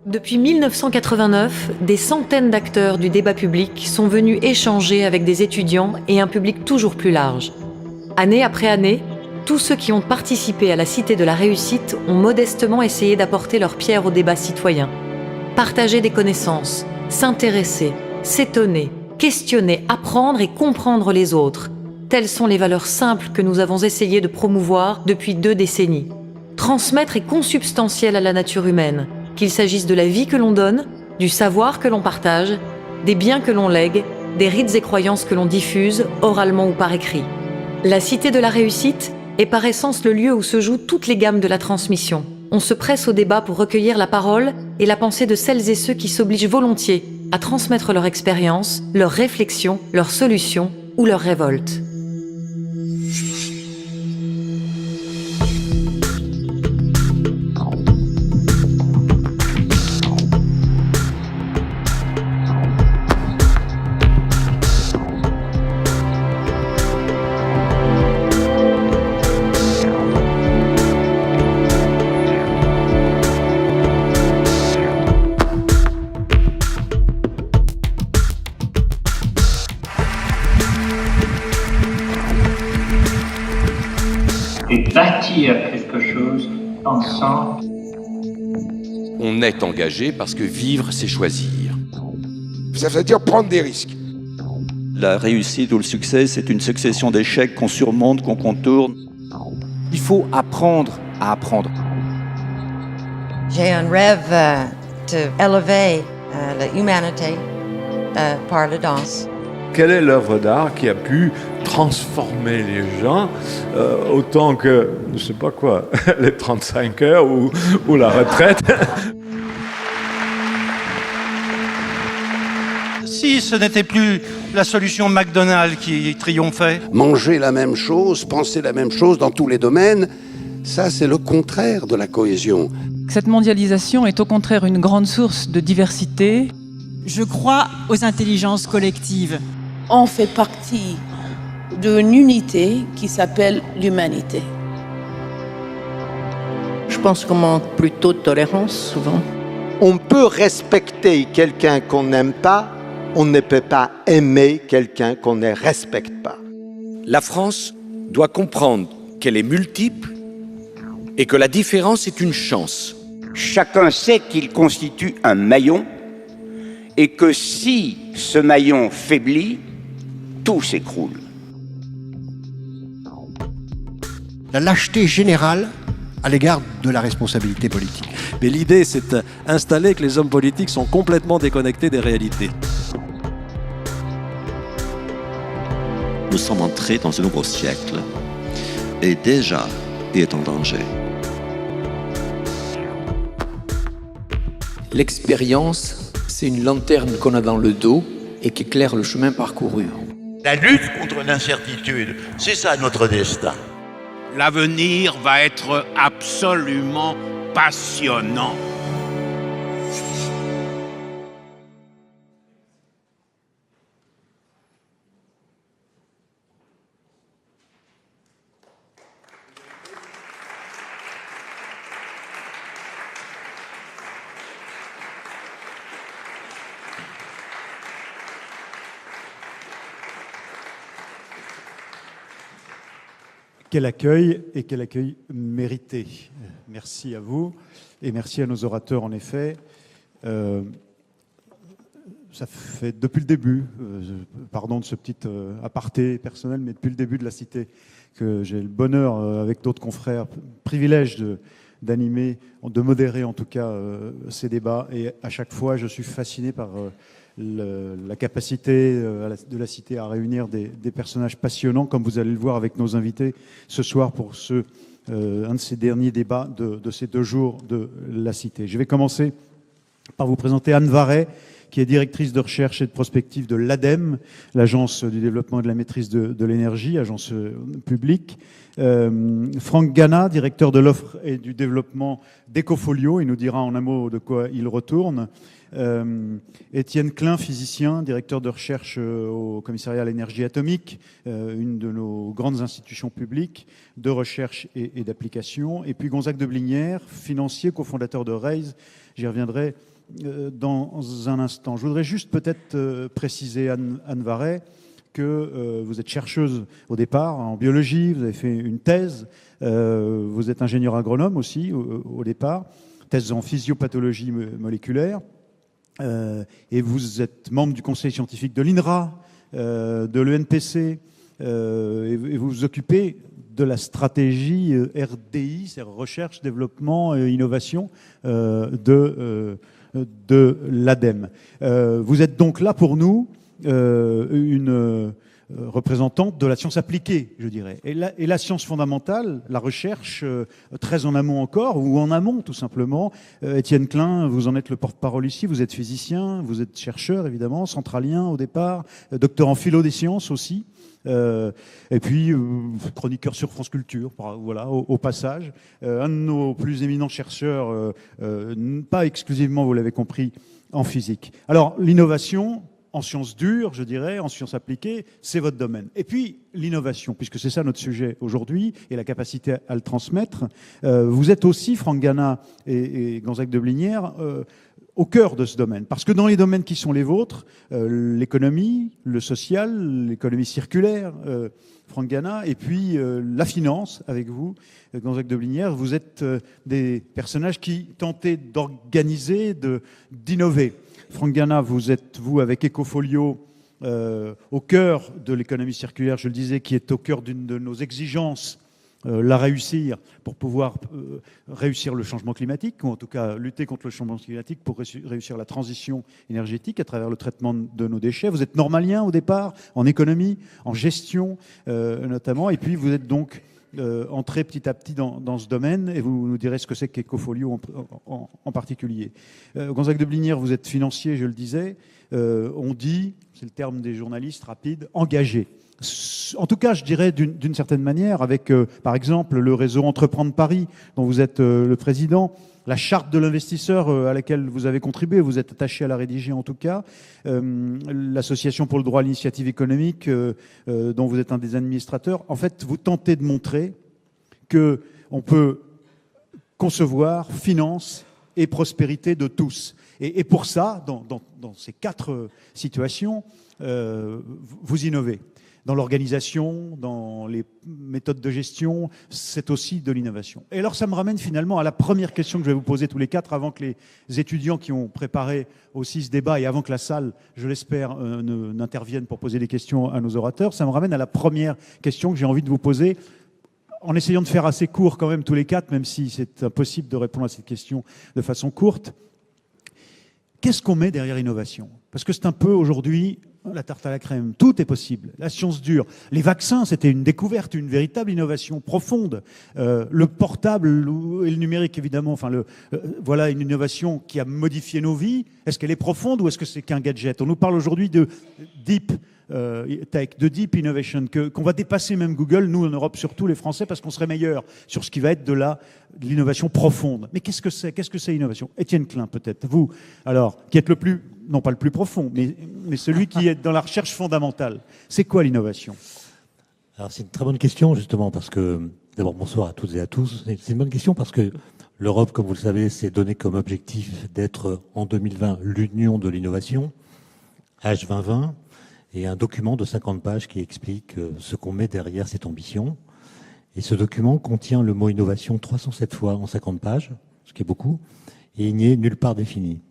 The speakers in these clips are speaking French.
Depuis 1989, des centaines d'acteurs du débat public sont venus échanger avec des étudiants et un public toujours plus large. Année après année, tous ceux qui ont participé à la Cité de la Réussite ont modestement essayé d'apporter leur pierre au débat citoyen. Partager des connaissances, s'intéresser, s'étonner, questionner, apprendre et comprendre les autres. Telles sont les valeurs simples que nous avons essayé de promouvoir depuis 2 décennies. Transmettre est consubstantiel à la nature humaine, qu'il s'agisse de la vie que l'on donne, du savoir que l'on partage, des biens que l'on lègue, des rites et croyances que l'on diffuse, oralement ou par écrit. La Cité de la Réussite est par essence le lieu où se jouent toutes les gammes de la transmission. On se presse au débat pour recueillir la parole et la pensée de celles et ceux qui s'obligent volontiers à transmettre leur expérience, leurs réflexions, leurs solutions ou leurs révoltes. Et bâtir quelque chose ensemble. On est engagé parce que vivre, c'est choisir. Ça veut dire prendre des risques. La réussite ou le succès, c'est une succession d'échecs qu'on surmonte, qu'on contourne. Il faut apprendre à apprendre. J'ai un rêve d'élever l'humanité par la danse. Quelle est l'œuvre d'art qui a pu transformer les gens autant que, je ne sais pas quoi, les 35 heures ou la retraite? Si ce n'était plus la solution McDonald's qui triomphait. Manger la même chose, penser la même chose dans tous les domaines, ça c'est le contraire de la cohésion. Cette mondialisation est au contraire une grande source de diversité. Je crois aux intelligences collectives. On fait partie d'une unité qui s'appelle l'humanité. Je pense qu'on manque plutôt de tolérance, souvent. On peut respecter quelqu'un qu'on n'aime pas, on ne peut pas aimer quelqu'un qu'on ne respecte pas. La France doit comprendre qu'elle est multiple et que la différence est une chance. Chacun sait qu'il constitue un maillon et que si ce maillon faiblit, tout s'écroule. La lâcheté générale à l'égard de la responsabilité politique. Mais l'idée, c'est d'installer que les hommes politiques sont complètement déconnectés des réalités. Nous sommes entrés dans un nouveau siècle et déjà, il est en danger. L'expérience, c'est une lanterne qu'on a dans le dos et qui éclaire le chemin parcouru. La lutte contre l'incertitude, c'est ça notre destin. L'avenir va être absolument passionnant. Quel accueil et quel accueil mérité. Merci à vous et merci à nos orateurs en effet. Ça fait depuis le début, pardon de ce petit aparté personnel, mais depuis le début de la Cité que j'ai le bonheur avec d'autres confrères, privilège d'animer, de modérer en tout cas ces débats et à chaque fois je suis fasciné par la capacité de la Cité à réunir des personnages passionnants, comme vous allez le voir avec nos invités ce soir pour un de ces derniers débats de ces 2 jours de la Cité. Je vais commencer par vous présenter Anne Varret, qui est directrice de recherche et de prospective de l'ADEME, l'Agence du développement et de la maîtrise de l'énergie, agence publique. Franck Gana, directeur de l'offre et du développement d'Ecofolio, il nous dira en un mot de quoi il retourne. Étienne Klein, physicien, directeur de recherche au commissariat à l'énergie atomique, une de nos grandes institutions publiques de recherche et d'application. Et puis Gonzague de Blinière, financier, cofondateur de Raise. J'y reviendrai dans un instant. Je voudrais juste peut-être préciser, Anne Varret, que vous êtes chercheuse au départ en biologie, vous avez fait une thèse, vous êtes ingénieur agronome aussi au départ, thèse en physiopathologie moléculaire. Et vous êtes membre du conseil scientifique de l'INRA, de l'ENPC, et vous vous occupez de la stratégie RDI, c'est-à-dire recherche, développement et innovation de l'ADEME. Vous êtes donc là pour nous une représentante de la science appliquée, je dirais. Et la science fondamentale, la recherche, très en amont encore, ou en amont tout simplement. Étienne Klein, vous en êtes le porte-parole ici, vous êtes physicien, vous êtes chercheur évidemment, centralien au départ, docteur en philo des sciences aussi, et puis chroniqueur sur France Culture, voilà, au passage. Un de nos plus éminents chercheurs, pas exclusivement, vous l'avez compris, en physique. Alors, l'innovation, en sciences dures, je dirais, en sciences appliquées, c'est votre domaine. Et puis, l'innovation, puisque c'est ça notre sujet aujourd'hui, et la capacité à le transmettre. Vous êtes aussi, Franck Gana et Gonzague de Blinière, au cœur de ce domaine. Parce que dans les domaines qui sont les vôtres, l'économie, le social, l'économie circulaire, Franck Gana, et puis la finance, avec vous, Gonzague de Blinière, vous êtes des personnages qui tentaient d'organiser, d'innover. Franck Gana, vous êtes, vous, avec Ecofolio, au cœur de l'économie circulaire, je le disais, qui est au cœur d'une de nos exigences, la réussir pour pouvoir réussir le changement climatique, ou en tout cas lutter contre le changement climatique pour réussir la transition énergétique à travers le traitement de nos déchets. Vous êtes normalien au départ, en économie, en gestion notamment, et puis vous êtes donc entrer petit à petit dans ce domaine, et vous nous direz ce que c'est qu'Ecofolio en particulier. Gonzague de Blinière, vous êtes financier, je le disais. On dit, c'est le terme des journalistes rapides, engagé. En tout cas, je dirais d'une certaine manière, avec par exemple le réseau Entreprendre Paris, dont vous êtes le président, la charte de l'investisseur à laquelle vous avez contribué, vous êtes attaché à la rédiger en tout cas, l'association pour le droit à l'initiative économique dont vous êtes un des administrateurs. En fait, vous tentez de montrer qu'on peut concevoir finance et prospérité de tous. Et pour ça, dans ces 4 situations, vous innovez. Dans l'organisation, dans les méthodes de gestion, c'est aussi de l'innovation. Et alors ça me ramène finalement à la première question que je vais vous poser tous les 4 avant que les étudiants qui ont préparé aussi ce débat et avant que la salle, je l'espère, n'intervienne pour poser des questions à nos orateurs. Ça me ramène à la première question que j'ai envie de vous poser, en essayant de faire assez court quand même tous les 4, même si c'est impossible de répondre à cette question de façon courte. Qu'est-ce qu'on met derrière innovation? Parce que c'est un peu aujourd'hui la tarte à la crème. Tout est possible. La science dure. Les vaccins, c'était une découverte, une véritable innovation profonde. Le portable et le numérique, évidemment. Enfin, voilà une innovation qui a modifié nos vies. Est-ce qu'elle est profonde ou est-ce que c'est qu'un gadget? On nous parle aujourd'hui de deep tech, de deep innovation, qu'on va dépasser même Google, nous en Europe surtout, les Français, parce qu'on serait meilleurs sur ce qui va être de l'innovation profonde. Mais qu'est-ce que c'est? Qu'est-ce que c'est l'innovation? Étienne Klein, peut-être, vous, alors, qui êtes le plus, non pas le plus profond, mais celui qui est dans la recherche fondamentale. C'est quoi l'innovation? Alors c'est une très bonne question, justement, parce que, d'abord, bonsoir à toutes et à tous. C'est une bonne question parce que l'Europe, comme vous le savez, s'est donné comme objectif d'être, en 2020, l'union de l'innovation, H2020, et un document de 50 pages qui explique ce qu'on met derrière cette ambition. Et ce document contient le mot innovation 307 fois en 50 pages, ce qui est beaucoup, et il n'y est nulle part défini.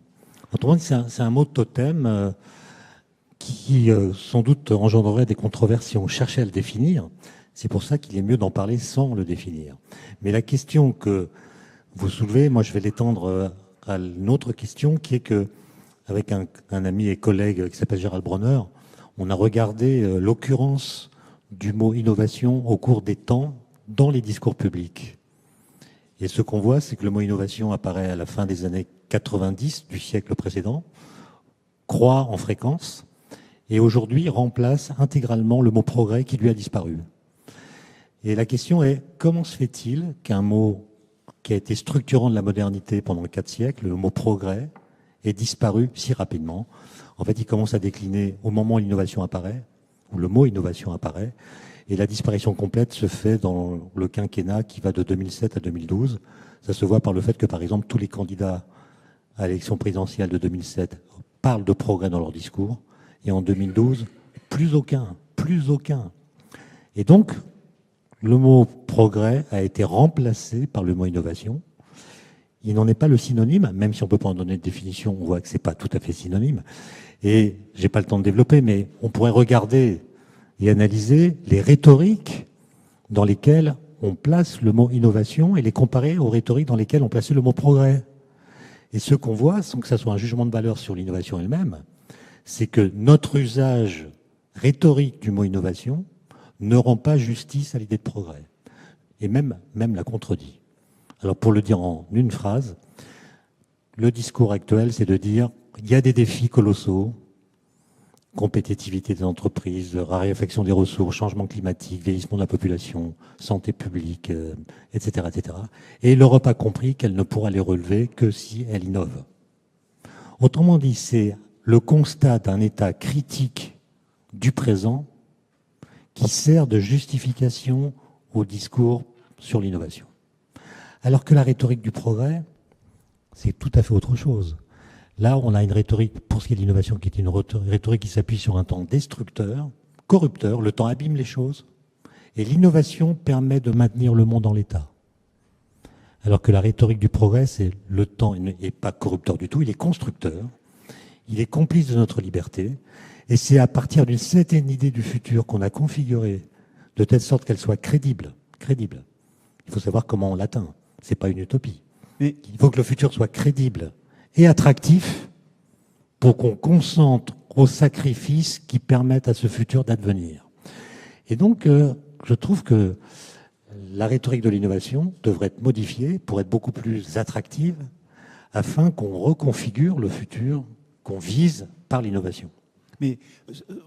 Autrement dit, c'est un mot de totem qui sans doute engendrerait des controverses si on cherchait à le définir. C'est pour ça qu'il est mieux d'en parler sans le définir. Mais la question que vous soulevez, moi je vais l'étendre à une autre question qui est que, avec un ami et collègue qui s'appelle Gérald Bronner, on a regardé l'occurrence du mot innovation au cours des temps dans les discours publics. Et ce qu'on voit, c'est que le mot innovation apparaît à la fin des années 90 du siècle précédent, croît en fréquence et aujourd'hui remplace intégralement le mot progrès qui lui a disparu. Et la question est, comment se fait-il qu'un mot qui a été structurant de la modernité pendant 4 siècles, le mot progrès, ait disparu si rapidement? En fait, il commence à décliner au moment où l'innovation apparaît, où le mot innovation apparaît, et la disparition complète se fait dans le quinquennat qui va de 2007 à 2012. Ça se voit par le fait que, par exemple, tous les candidats à l'élection présidentielle de 2007 parlent de progrès dans leur discours, et en 2012, plus aucun. Et donc, le mot progrès a été remplacé par le mot innovation. Il n'en est pas le synonyme, même si on ne peut pas en donner de définition, on voit que ce n'est pas tout à fait synonyme. Et je n'ai pas le temps de développer, mais on pourrait regarder et analyser les rhétoriques dans lesquelles on place le mot innovation et les comparer aux rhétoriques dans lesquelles on plaçait le mot progrès. Et ce qu'on voit, sans que ça soit un jugement de valeur sur l'innovation elle-même, c'est que notre usage rhétorique du mot innovation ne rend pas justice à l'idée de progrès, et même la contredit. Alors pour le dire en une phrase, le discours actuel, c'est de dire il y a des défis colossaux, compétitivité des entreprises, raréfaction des ressources, changement climatique, vieillissement de la population, santé publique, etc., etc. Et l'Europe a compris qu'elle ne pourra les relever que si elle innove. Autrement dit, c'est le constat d'un état critique du présent qui sert de justification au discours sur l'innovation. Alors que la rhétorique du progrès, c'est tout à fait autre chose. Là, on a une rhétorique, pour ce qui est de l'innovation, qui est une rhétorique qui s'appuie sur un temps destructeur, corrupteur, le temps abîme les choses, et l'innovation permet de maintenir le monde en l'état. Alors que la rhétorique du progrès, c'est le temps n'est pas corrupteur du tout, il est constructeur, il est complice de notre liberté, et c'est à partir d'une certaine idée du futur qu'on a configuré de telle sorte qu'elle soit crédible. Il faut savoir comment on l'atteint. C'est pas une utopie. Mais il faut que le futur soit crédible et attractif pour qu'on consente aux sacrifices qui permettent à ce futur d'advenir. Et donc, je trouve que la rhétorique de l'innovation devrait être modifiée pour être beaucoup plus attractive afin qu'on reconfigure le futur qu'on vise par l'innovation. Mais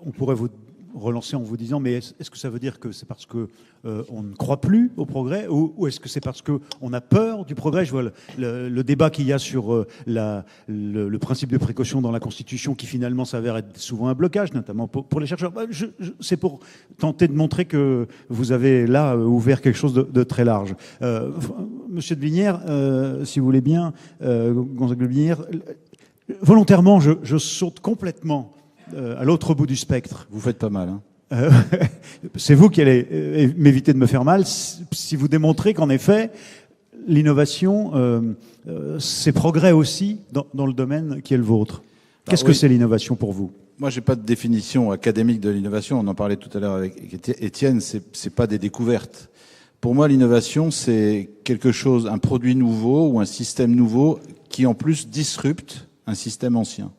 on pourrait vous relancer en vous disant, mais est-ce que ça veut dire que c'est parce que on ne croit plus au progrès, ou est-ce que c'est parce que on a peur du progrès? Je vois le débat qu'il y a sur le principe de précaution dans la Constitution, qui finalement s'avère être souvent un blocage, notamment pour les chercheurs. C'est pour tenter de montrer que vous avez là ouvert quelque chose de très large. Monsieur de Blinière, si vous voulez bien, Gonzague de Blinière, volontairement, je saute complètement à l'autre bout du spectre. Vous faites pas mal, hein. C'est vous qui allez m'éviter de me faire mal si vous démontrez qu'en effet, l'innovation, c'est progrès aussi dans le domaine qui est le vôtre. Qu'est-ce que c'est l'innovation pour vous? Moi, j'ai pas de définition académique de l'innovation. On en parlait tout à l'heure avec Étienne. C'est pas des découvertes. Pour moi, l'innovation, c'est quelque chose, un produit nouveau ou un système nouveau qui, en plus, disrupte un système ancien.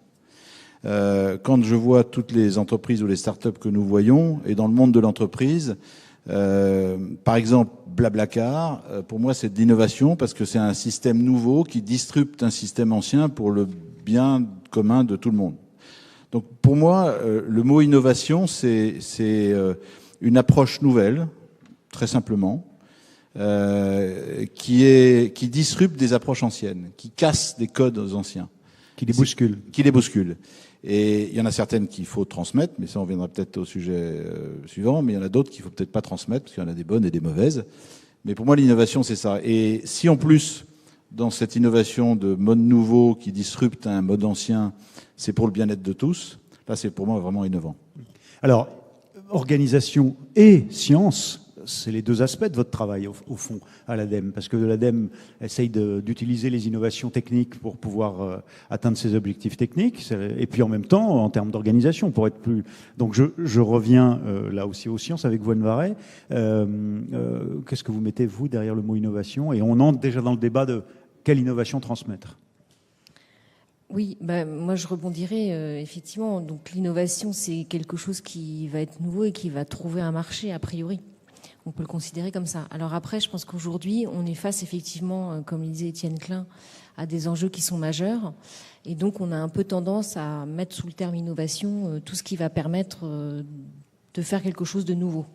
Quand je vois toutes les entreprises ou les startups que nous voyons, et dans le monde de l'entreprise, par exemple Blablacar, pour moi c'est de l'innovation parce que c'est un système nouveau qui disrupte un système ancien pour le bien commun de tout le monde. Donc pour moi, le mot innovation, c'est une approche nouvelle, très simplement, qui disrupte des approches anciennes, qui casse des codes anciens. Qui les bouscule. Qui les bouscule. Et il y en a certaines qu'il faut transmettre, mais ça on viendra peut-être au sujet suivant, mais il y en a d'autres qu'il faut peut-être pas transmettre, parce qu'il y en a des bonnes et des mauvaises. Mais pour moi, l'innovation, c'est ça. Et si en plus, dans cette innovation de mode nouveau qui disrupte un mode ancien, c'est pour le bien-être de tous, là c'est pour moi vraiment innovant. Alors, organisation et science, c'est les deux aspects de votre travail, au fond, à l'ADEME. Parce que l'ADEME essaye d'utiliser les innovations techniques pour pouvoir atteindre ses objectifs techniques. Et puis en même temps, en termes d'organisation, pour être plus... Donc je reviens là aussi aux sciences avec Voine Varey. Qu'est-ce que vous mettez, vous, derrière le mot innovation? Et on entre déjà dans le débat de quelle innovation transmettre. Oui, moi je rebondirais effectivement. Donc l'innovation, c'est quelque chose qui va être nouveau et qui va trouver un marché a priori. On peut le considérer comme ça. Alors après, je pense qu'aujourd'hui, on est face effectivement, comme le disait Étienne Klein, à des enjeux qui sont majeurs. Et donc, on a un peu tendance à mettre sous le terme innovation tout ce qui va permettre de faire quelque chose de nouveau,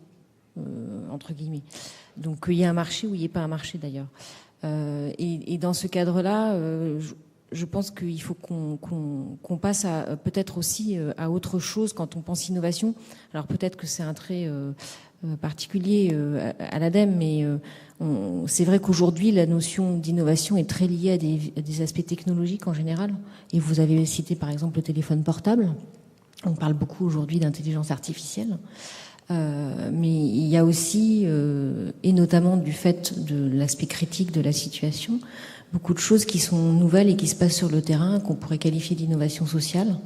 entre guillemets. Donc, il y a un marché ou il n'y a pas un marché d'ailleurs. Et dans ce cadre-là, je pense qu'il faut qu'on passe peut-être aussi à autre chose quand on pense innovation. Alors peut-être que c'est un trait particulier à l'ADEME, mais c'est vrai qu'aujourd'hui la notion d'innovation est très liée à des aspects technologiques en général. Et vous avez cité par exemple le téléphone portable. On parle beaucoup aujourd'hui d'intelligence artificielle. Mais il y a aussi, et notamment du fait de l'aspect critique de la situation, beaucoup de choses qui sont nouvelles et qui se passent sur le terrain, qu'on pourrait qualifier d'innovation sociale,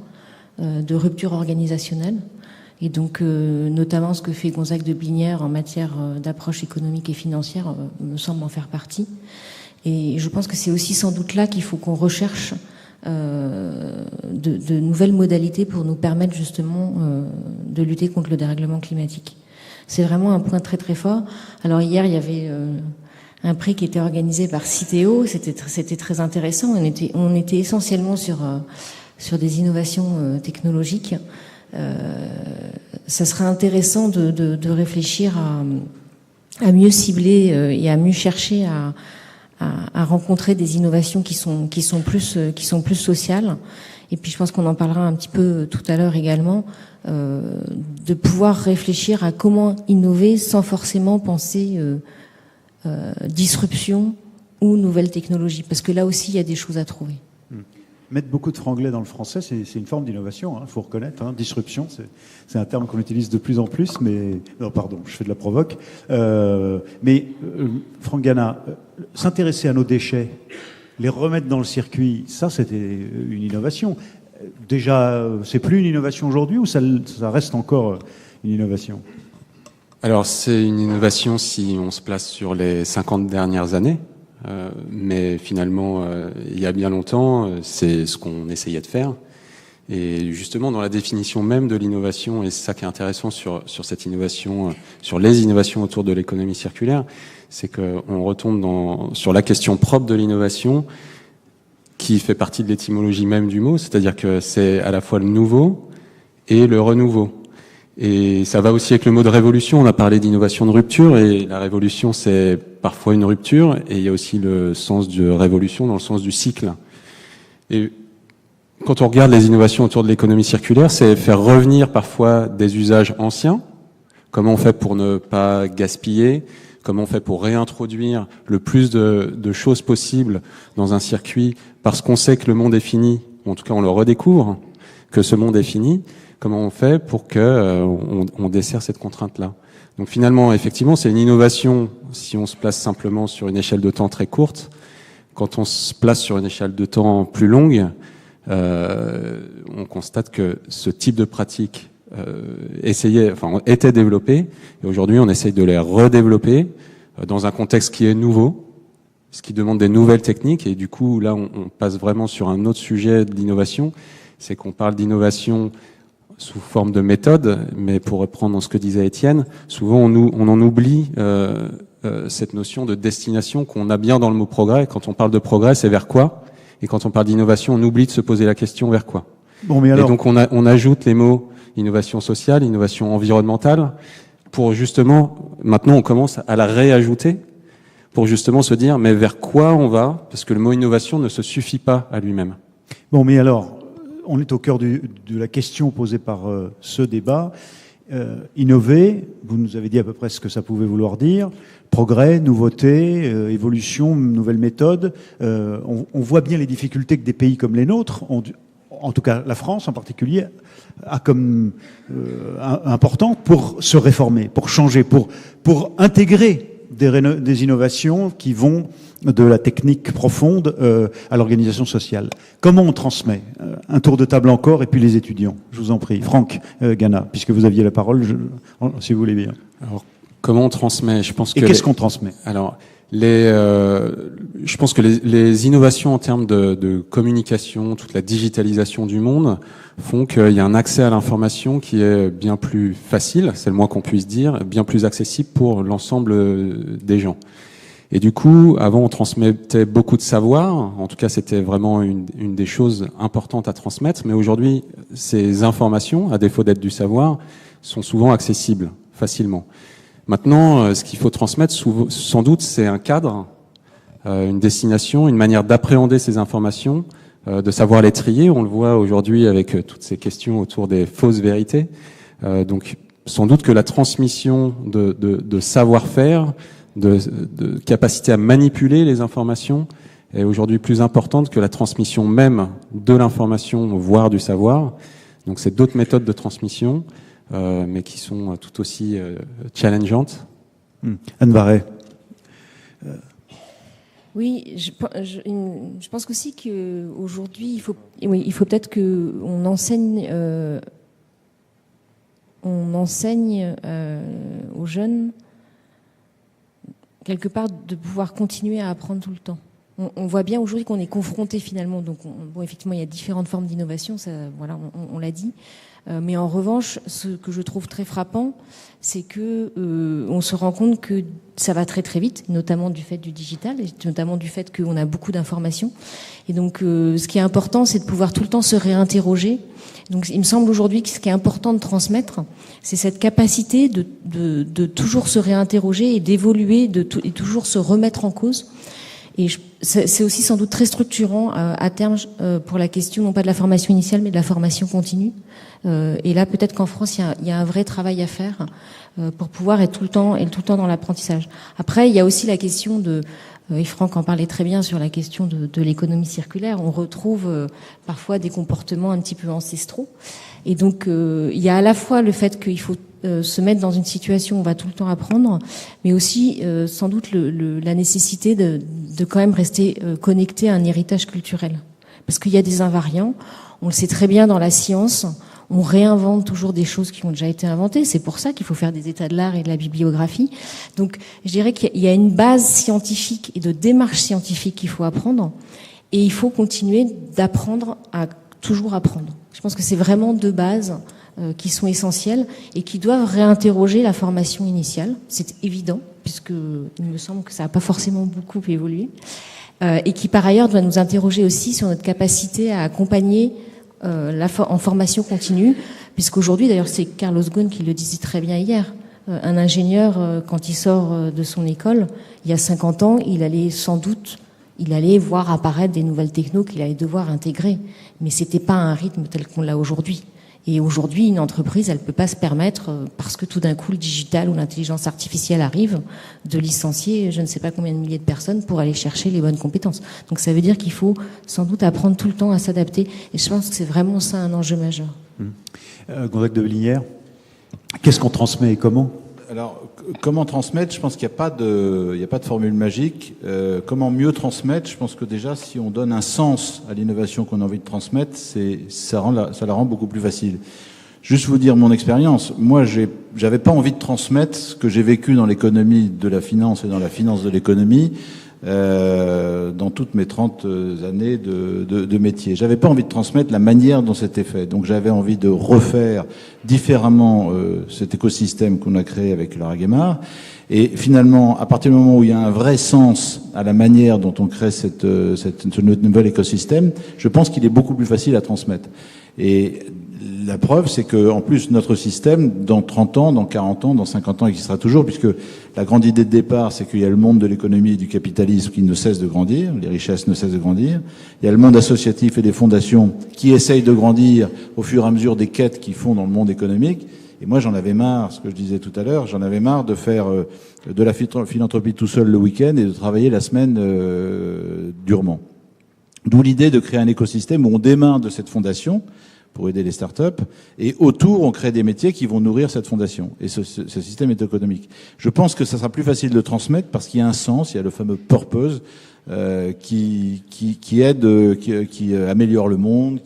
de rupture organisationnelle. Et donc, notamment ce que fait Gonzague de Blinière en matière d'approche économique et financière me semble en faire partie. Et je pense que c'est aussi sans doute là qu'il faut qu'on recherche de nouvelles modalités pour nous permettre justement de lutter contre le dérèglement climatique. C'est vraiment un point très très fort. Alors hier, il y avait un prix qui était organisé par Citeo, c'était très intéressant. On était essentiellement sur des innovations technologiques. Ça serait intéressant de réfléchir à mieux cibler et à mieux chercher à rencontrer des innovations qui sont plus sociales. Et puis je pense qu'on en parlera un petit peu tout à l'heure également, de pouvoir réfléchir à comment innover sans forcément penser disruption ou nouvelles technologies, parce que là aussi il y a des choses à trouver. Mettre beaucoup de franglais dans le français, c'est une forme d'innovation, faut reconnaître. Disruption, c'est un terme qu'on utilise de plus en plus, mais... Non, pardon, je fais de la provoque. Franck Gana, s'intéresser à nos déchets, les remettre dans le circuit, ça c'était une innovation. Déjà, c'est plus une innovation aujourd'hui ou ça reste encore une innovation ? Alors c'est une innovation si on se place sur les 50 dernières années. Mais finalement, il y a bien longtemps, c'est ce qu'on essayait de faire. Et justement, dans la définition même de l'innovation, et c'est ça qui est intéressant sur cette innovation, sur les innovations autour de l'économie circulaire, c'est qu'on retombe sur la question propre de l'innovation, qui fait partie de l'étymologie même du mot, c'est-à-dire que c'est à la fois le nouveau et le renouveau. Et ça va aussi avec le mot de révolution. On a parlé d'innovation de rupture, et la révolution, c'est parfois une rupture, et il y a aussi le sens de révolution dans le sens du cycle. Et quand on regarde les innovations autour de l'économie circulaire, c'est faire revenir parfois des usages anciens. Comment on fait pour ne pas gaspiller? Comment on fait pour réintroduire le plus de choses possibles dans un circuit, parce qu'on sait que le monde est fini, ou en tout cas on le redécouvre, que ce monde est fini. Comment on fait pour on dessert cette contrainte-là? Donc finalement, effectivement, c'est une innovation si on se place simplement sur une échelle de temps très courte. Quand on se place sur une échelle de temps plus longue, on constate que ce type de pratique était développé, et aujourd'hui on essaye de les redévelopper dans un contexte qui est nouveau, ce qui demande des nouvelles techniques. Et du coup, là, on passe vraiment sur un autre sujet de l'innovation, c'est qu'on parle d'innovation sous forme de méthode, mais pour reprendre ce que disait Étienne, souvent on en oublie cette notion de destination qu'on a bien dans le mot progrès. Quand on parle de progrès, c'est vers quoi? Et quand on parle d'innovation, on oublie de se poser la question vers quoi. Bon, mais alors... Et donc on ajoute les mots innovation sociale, innovation environnementale, pour justement, maintenant on commence à la réajouter, pour justement se dire, mais vers quoi on va? Parce que le mot innovation ne se suffit pas à lui-même. Bon, mais alors... On est au cœur de la question posée par ce débat. Innover, vous nous avez dit à peu près ce que ça pouvait vouloir dire. Progrès, nouveauté, évolution, nouvelles méthodes. On voit bien les difficultés que des pays comme les nôtres, en tout cas la France en particulier, a comme important pour se réformer, pour changer, pour intégrer des innovations qui vont de la technique profonde à l'organisation sociale. Comment on transmet? Un tour de table encore, et puis les étudiants. Je vous en prie. Franck Gana, puisque vous aviez la parole, si vous voulez bien. Alors, comment on transmet? Je pense que qu'est-ce qu'on transmet? Alors, je pense que les innovations en termes de communication, toute la digitalisation du monde font qu'il y a un accès à l'information qui est bien plus facile, c'est le moins qu'on puisse dire, bien plus accessible pour l'ensemble des gens. Et du coup, avant, on transmettait beaucoup de savoir. En tout cas, c'était vraiment une des choses importantes à transmettre. Mais aujourd'hui, ces informations, à défaut d'être du savoir, sont souvent accessibles facilement. Maintenant, ce qu'il faut transmettre, sans doute, c'est un cadre, une destination, une manière d'appréhender ces informations, de savoir les trier. On le voit aujourd'hui avec toutes ces questions autour des fausses vérités. Donc, sans doute que la transmission de savoir-faire, de capacité à manipuler les informations est aujourd'hui plus importante que la transmission même de l'information, voire du savoir. Donc c'est d'autres méthodes de transmission, mais qui sont tout aussi challengeantes. Anne Varret. Oui, je pense aussi qu'aujourd'hui, il faut peut-être qu'on enseigne, aux jeunes quelque part de pouvoir continuer à apprendre tout le temps. On voit bien aujourd'hui qu'on est confronté finalement, donc bon, effectivement il y a différentes formes d'innovation, ça, voilà, on l'a dit, mais en revanche, ce que je trouve très frappant, c'est que on se rend compte que ça va très très vite, notamment du fait du digital, et notamment du fait qu'on a beaucoup d'informations. Et donc, ce qui est important, c'est de pouvoir tout le temps se réinterroger. Donc, il me semble aujourd'hui que ce qui est important de transmettre, c'est cette capacité de toujours se réinterroger et d'évoluer, et toujours se remettre en cause. Et c'est aussi sans doute très structurant à terme pour la question non pas de la formation initiale, mais de la formation continue. Et là, peut-être qu'en France, il y a un vrai travail à faire pour pouvoir être tout le temps dans l'apprentissage. Après, il y a aussi la question et Franck en parlait très bien sur la question de l'économie circulaire. On retrouve parfois des comportements un petit peu ancestraux. Et donc, il y a à la fois le fait qu'il faut se mettre dans une situation où on va tout le temps apprendre, mais aussi sans doute la nécessité de quand même rester connecté à un héritage culturel. Parce qu'il y a des invariants, on le sait très bien dans la science, on réinvente toujours des choses qui ont déjà été inventées. C'est pour ça qu'il faut faire des états de l'art et de la bibliographie. Donc, je dirais qu'il y a une base scientifique et de démarche scientifique qu'il faut apprendre. Et il faut continuer d'apprendre à toujours apprendre. Je pense que c'est vraiment deux bases qui sont essentielles et qui doivent réinterroger la formation initiale. C'est évident, puisque il me semble que ça n'a pas forcément beaucoup évolué. Et qui, par ailleurs, doit nous interroger aussi sur notre capacité à accompagner en formation continue, puisqu'aujourd'hui, d'ailleurs, c'est Carlos Ghosn qui le disait très bien hier, un ingénieur, quand il sort de son école, il y a 50 ans, il allait voir apparaître des nouvelles technos qu'il allait devoir intégrer. Mais c'était pas un rythme tel qu'on l'a aujourd'hui. Et aujourd'hui, une entreprise, elle peut pas se permettre, parce que tout d'un coup, le digital ou l'intelligence artificielle arrive, de licencier je ne sais pas combien de milliers de personnes pour aller chercher les bonnes compétences. Donc ça veut dire qu'il faut sans doute apprendre tout le temps à s'adapter. Et je pense que c'est vraiment ça un enjeu majeur. Gonzague de Villiers, qu'est-ce qu'on transmet et comment ? Alors, comment transmettre ? Je pense qu'il n'y a pas de formule magique. Comment mieux transmettre ? Je pense que déjà, si on donne un sens à l'innovation qu'on a envie de transmettre, ça la rend beaucoup plus facile. Juste vous dire mon expérience. Moi, j'avais pas envie de transmettre ce que j'ai vécu dans l'économie de la finance et dans la finance de l'économie, dans toutes mes 30 années de métier. J'avais pas envie de transmettre la manière dont c'était fait. Donc j'avais envie de refaire différemment cet écosystème qu'on a créé avec Laura Guémard. Et finalement, à partir du moment où il y a un vrai sens à la manière dont on crée ce nouvel écosystème, je pense qu'il est beaucoup plus facile à transmettre. Et la preuve, c'est que, en plus, notre système, dans 30 ans, dans 40 ans, dans 50 ans, existera toujours, puisque la grande idée de départ, c'est qu'il y a le monde de l'économie et du capitalisme qui ne cesse de grandir, les richesses ne cessent de grandir. Il y a le monde associatif et des fondations qui essayent de grandir au fur et à mesure des quêtes qu'ils font dans le monde économique. Et moi, j'en avais marre, ce que je disais tout à l'heure, j'en avais marre de faire de la philanthropie tout seul le week-end et de travailler la semaine durement. D'où l'idée de créer un écosystème où on démarre de cette fondation pour aider les startups, et autour, on crée des métiers qui vont nourrir cette fondation. Et ce système est économique. Je pense que ça sera plus facile de transmettre parce qu'il y a un sens, il y a le fameux purpose qui aide, qui améliore le monde,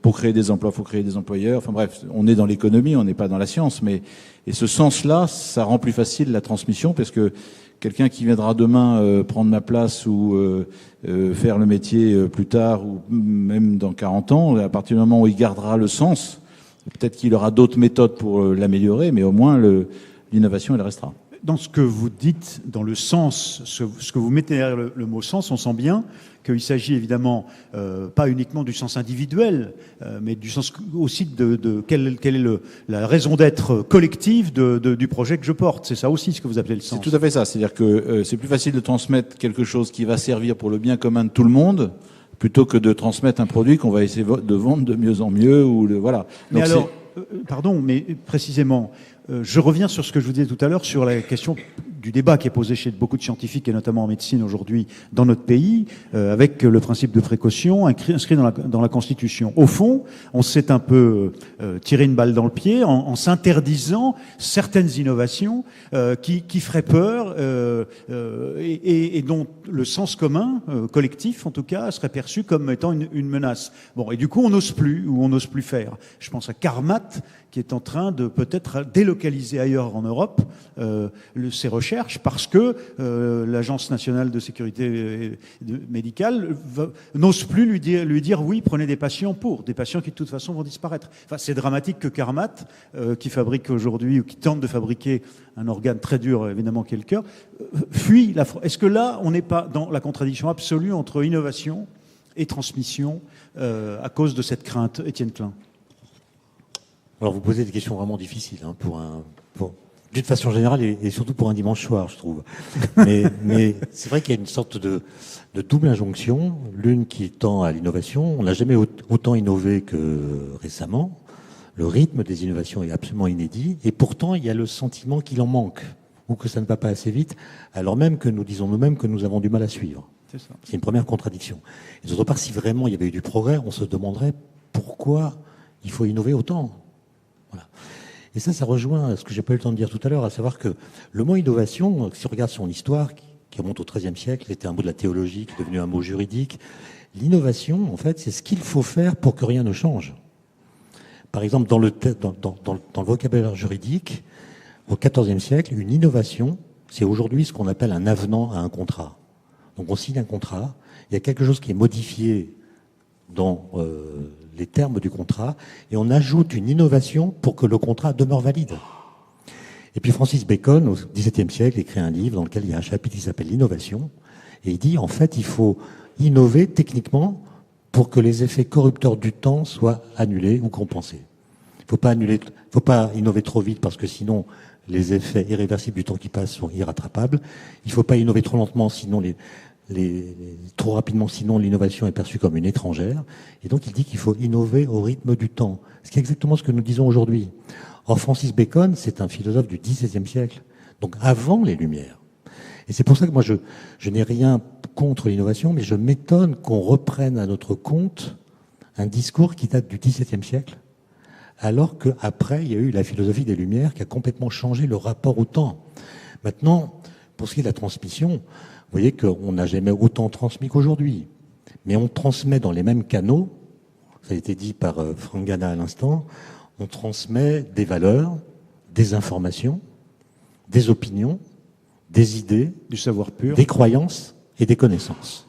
pour créer des emplois, faut créer des employeurs. Enfin bref, on est dans l'économie, on n'est pas dans la science, et ce sens-là, ça rend plus facile la transmission parce que quelqu'un qui viendra demain prendre ma place ou faire le métier plus tard ou même dans 40 ans, à partir du moment où il gardera le sens, peut-être qu'il aura d'autres méthodes pour l'améliorer, mais au moins l'innovation, elle restera. Dans ce que vous dites, dans le sens, ce que vous mettez derrière le mot sens, on sent bien qu'il s'agit évidemment pas uniquement du sens individuel, mais du sens aussi de quelle est la raison d'être collective du projet que je porte. C'est ça aussi ce que vous appelez le sens. C'est tout à fait ça. C'est-à-dire que c'est plus facile de transmettre quelque chose qui va servir pour le bien commun de tout le monde, plutôt que de transmettre un produit qu'on va essayer de vendre de mieux en mieux. Voilà. Mais donc alors, pardon, mais précisément, je reviens sur ce que je vous disais tout à l'heure sur la question du débat qui est posé chez beaucoup de scientifiques et notamment en médecine aujourd'hui dans notre pays, avec le principe de précaution inscrit dans la Constitution. Au fond, on s'est un peu tiré une balle dans le pied en s'interdisant certaines innovations qui feraient peur et dont le sens commun, collectif en tout cas, serait perçu comme étant une menace. Bon, et du coup, on n'ose plus ou on n'ose plus faire. Je pense à Carmat, qui est en train de peut-être délocaliser ailleurs en Europe ses recherches parce que l'Agence nationale de sécurité médicale n'ose plus lui dire oui, prenez des patients qui de toute façon vont disparaître. Enfin, c'est dramatique que Carmat, qui fabrique aujourd'hui ou qui tente de fabriquer un organe très dur, évidemment, qui est le cœur, fuit la France. Est-ce que là, on n'est pas dans la contradiction absolue entre innovation et transmission à cause de cette crainte, Étienne Klein? Alors vous posez des questions vraiment difficiles d'une façon générale et surtout pour un dimanche soir, je trouve. Mais c'est vrai qu'il y a une sorte de double injonction, l'une qui tend à l'innovation. On n'a jamais autant innové que récemment. Le rythme des innovations est absolument inédit et pourtant il y a le sentiment qu'il en manque ou que ça ne va pas assez vite, alors même que nous disons nous-mêmes que nous avons du mal à suivre. C'est ça. C'est une première contradiction. Et d'autre part, si vraiment il y avait eu du progrès, on se demanderait pourquoi il faut innover autant. Voilà. Et ça rejoint ce que j'ai pas eu le temps de dire tout à l'heure, à savoir que le mot innovation, si on regarde son histoire, qui remonte au XIIIe siècle, était un mot de la théologie, qui est devenu un mot juridique. L'innovation, en fait, c'est ce qu'il faut faire pour que rien ne change. Par exemple, dans le vocabulaire juridique, au XIVe siècle, une innovation, c'est aujourd'hui ce qu'on appelle un avenant à un contrat. Donc on signe un contrat, il y a quelque chose qui est modifié dans les termes du contrat, et on ajoute une innovation pour que le contrat demeure valide. Et puis Francis Bacon, au XVIIe siècle, écrit un livre dans lequel il y a un chapitre qui s'appelle l'innovation, et il dit, en fait, il faut innover techniquement pour que les effets corrupteurs du temps soient annulés ou compensés. Il ne faut pas innover trop vite parce que sinon les effets irréversibles du temps qui passe sont irrattrapables. Il ne faut pas innover trop lentement, sinon trop rapidement, sinon l'innovation est perçue comme une étrangère. Et donc il dit qu'il faut innover au rythme du temps. Ce qui est exactement ce que nous disons aujourd'hui. Or, Francis Bacon, c'est un philosophe du XVIe siècle, donc avant les Lumières. Et c'est pour ça que moi, je n'ai rien contre l'innovation, mais je m'étonne qu'on reprenne à notre compte un discours qui date du XVIIe siècle, alors qu'après, il y a eu la philosophie des Lumières qui a complètement changé le rapport au temps. Maintenant, pour ce qui est de la transmission, vous voyez qu'on n'a jamais autant transmis qu'aujourd'hui. Mais on transmet dans les mêmes canaux, ça a été dit par Franck Gana à l'instant, on transmet des valeurs, des informations, des opinions, des idées, du savoir pur, des croyances et des connaissances.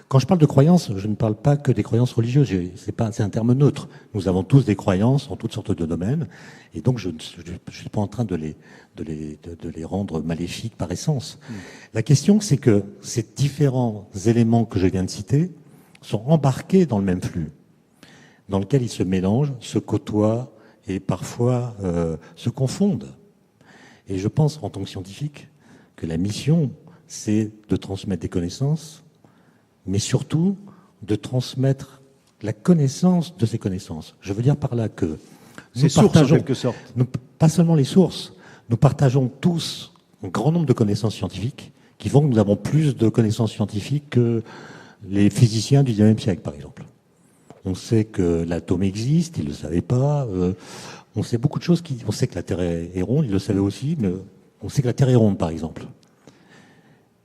Quand je parle de croyances, je ne parle pas que des croyances religieuses, c'est un terme neutre. Nous avons tous des croyances en toutes sortes de domaines, et donc je ne suis pas en train de les rendre maléfiques par essence. La question, c'est que ces différents éléments que je viens de citer sont embarqués dans le même flux, dans lequel ils se mélangent, se côtoient et parfois se confondent. Et je pense, en tant que scientifique, que la mission, c'est de transmettre des connaissances, mais surtout de transmettre la connaissance de ces connaissances. Je veux dire par là que nous partageons, en quelque sorte. Pas seulement les sources, nous partageons tous un grand nombre de connaissances scientifiques qui font que nous avons plus de connaissances scientifiques que les physiciens du XIXe siècle, par exemple. On sait que l'atome existe, ils ne le savaient pas. On sait beaucoup de choses. On sait que la Terre est ronde, ils le savaient aussi, mais on sait que la Terre est ronde, par exemple.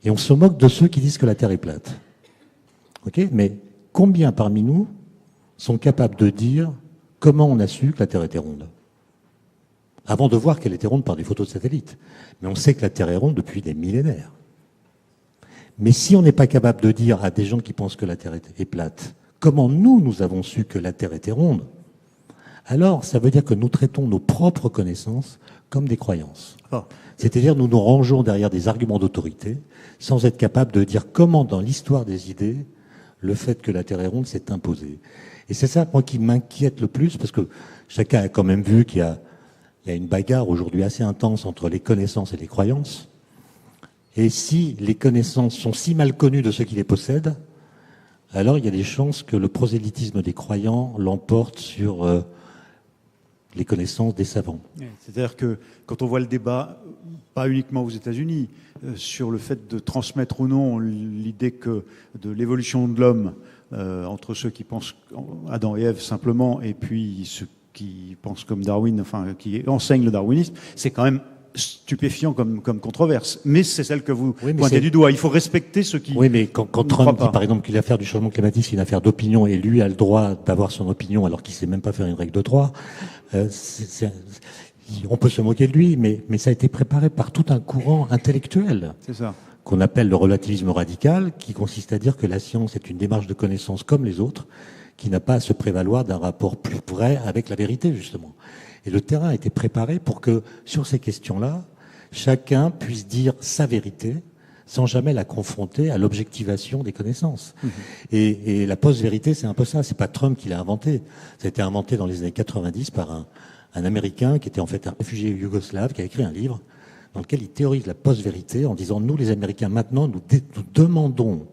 Et on se moque de ceux qui disent que la Terre est plate. Okay, mais combien parmi nous sont capables de dire comment on a su que la Terre était ronde? Avant de voir qu'elle était ronde par des photos de satellites. Mais on sait que la Terre est ronde depuis des millénaires. Mais si on n'est pas capable de dire à des gens qui pensent que la Terre est plate, comment nous avons su que la Terre était ronde, alors ça veut dire que nous traitons nos propres connaissances comme des croyances. C'est-à-dire nous nous rangeons derrière des arguments d'autorité sans être capables de dire comment dans l'histoire des idées, le fait que la Terre est ronde s'est imposé. Et c'est ça, moi, qui m'inquiète le plus, parce que chacun a quand même vu qu'il y a une bagarre aujourd'hui assez intense entre les connaissances et les croyances. Et si les connaissances sont si mal connues de ceux qui les possèdent, alors il y a des chances que le prosélytisme des croyants l'emporte sur les connaissances des savants. C'est-à-dire que quand on voit le débat, pas uniquement aux États-Unis, sur le fait de transmettre ou non l'idée que de l'évolution de l'homme entre ceux qui pensent Adam et Ève simplement et puis ceux qui pensent comme Darwin, enfin qui enseignent le darwinisme, c'est quand même stupéfiant comme controverse. Mais c'est celle que vous pointez du doigt. Il faut respecter ceux qui... Oui, mais quand Trump dit, par exemple, qu'il l'affaire du changement climatique, c'est une affaire d'opinion, et lui a le droit d'avoir son opinion alors qu'il sait même pas faire une règle de 3, on peut se moquer de lui, mais ça a été préparé par tout un courant intellectuel. C'est ça. Qu'on appelle le relativisme radical, qui consiste à dire que la science est une démarche de connaissance comme les autres, qui n'a pas à se prévaloir d'un rapport plus vrai avec la vérité, justement. Et le terrain a été préparé pour que, sur ces questions-là, chacun puisse dire sa vérité sans jamais la confronter à l'objectivation des connaissances. Mmh. Et la post-vérité, c'est un peu ça. C'est pas Trump qui l'a inventé. Ça a été inventé dans les années 90 par un Américain qui était en fait un réfugié yougoslave, qui a écrit un livre dans lequel il théorise la post-vérité en disant, nous les Américains, maintenant, nous demandons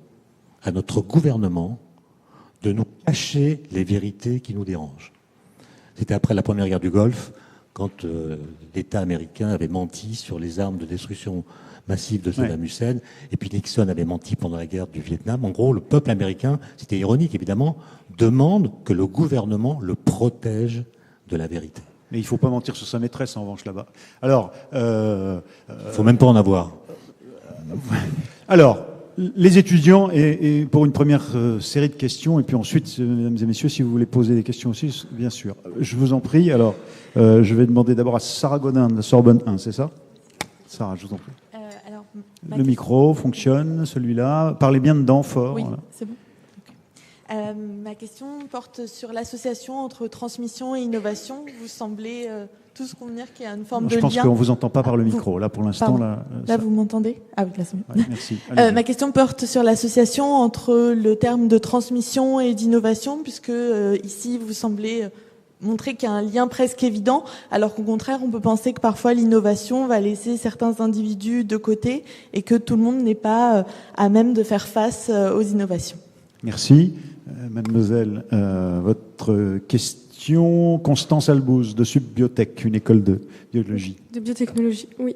à notre gouvernement de nous cacher les vérités qui nous dérangent. C'était après la première guerre du Golfe, quand l'État américain avait menti sur les armes de destruction massive de Saddam Hussein, et puis Nixon avait menti pendant la guerre du Vietnam. En gros, le peuple américain, c'était ironique évidemment, demande que le gouvernement le protège de la vérité. Mais il ne faut pas mentir sur sa maîtresse, en revanche, là-bas. Alors... il ne faut même pas en avoir. Alors, les étudiants, et pour une première série de questions, et puis ensuite, mesdames et messieurs, si vous voulez poser des questions aussi, bien sûr. Je vous en prie. Alors, je vais demander d'abord à Sarah Godin de la Sorbonne 1, c'est ça? Sarah, je vous en prie. Le micro fonctionne, celui-là. Parlez bien dedans, fort. Oui, voilà. c'est bon. Ma question porte sur l'association entre transmission et innovation. Vous semblez tous convenir qu'il y a une forme de lien. Je pense qu'on ne vous entend pas par le micro. Là, pour l'instant... Là, vous m'entendez? Ah oui, là, c'est bon. Ouais, merci. Ma question porte sur l'association entre le terme de transmission et d'innovation, puisque ici, vous semblez montrer qu'il y a un lien presque évident, alors qu'au contraire, on peut penser que parfois l'innovation va laisser certains individus de côté et que tout le monde n'est pas à même de faire face aux innovations. Merci. Mademoiselle, votre question, Constance Albouz, de Subbiotech, une école de biologie. De biotechnologie, oui.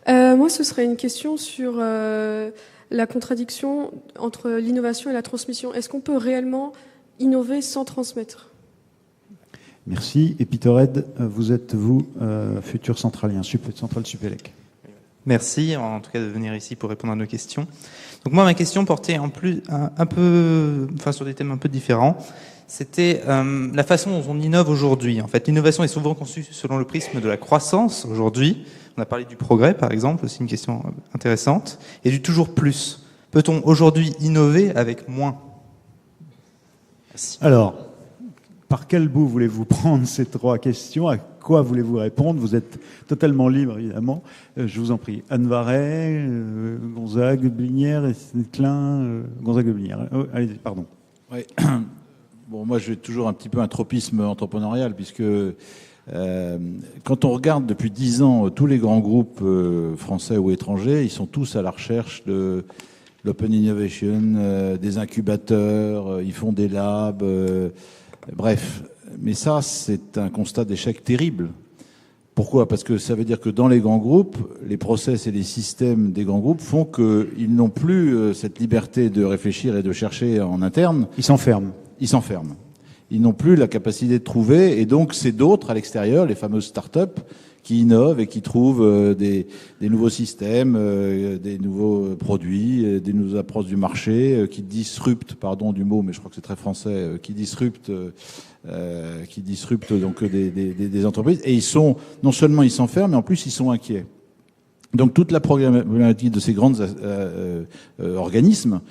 Moi, ce serait une question sur la contradiction entre l'innovation et la transmission. Est-ce qu'on peut réellement innover sans transmettre? Merci. Et Peter Ed, vous êtes, futur centralien, centrale Supélec. Merci, en tout cas, de venir ici pour répondre à nos questions. Donc moi, ma question portait sur des thèmes un peu différents. C'était la façon dont on innove aujourd'hui. En fait, l'innovation est souvent conçue selon le prisme de la croissance aujourd'hui. On a parlé du progrès, par exemple, aussi une question intéressante, et du toujours plus. Peut-on aujourd'hui innover avec moins? Merci. Alors, par quel bout voulez-vous prendre ces trois questions? À quoi voulez-vous répondre? Vous êtes totalement libre, évidemment. Je vous en prie. Anne Varret, Gonzague, Blinière, Klein, Gonzague, Blinière. Oh, allez, pardon. Oui. Bon, moi, j'ai toujours un petit peu un tropisme entrepreneurial, puisque quand on regarde depuis 10 ans tous les grands groupes français ou étrangers, ils sont tous à la recherche de l'open innovation, des incubateurs, ils font des labs, bref. Mais ça, c'est un constat d'échec terrible. Pourquoi? Parce que ça veut dire que dans les grands groupes, les process et les systèmes des grands groupes font qu'ils n'ont plus cette liberté de réfléchir et de chercher en interne. Ils s'enferment. Ils s'enferment. Ils n'ont plus la capacité de trouver, et donc c'est d'autres à l'extérieur, les fameuses start-up, qui innovent et qui trouvent des nouveaux systèmes, des nouveaux produits, des nouvelles approches du marché, qui disruptent, pardon du mot, mais je crois que c'est très français, qui disruptent donc des entreprises. Et ils sont, non seulement ils s'enferment, mais en plus ils sont inquiets. Donc toute la problématique de ces grands organismes,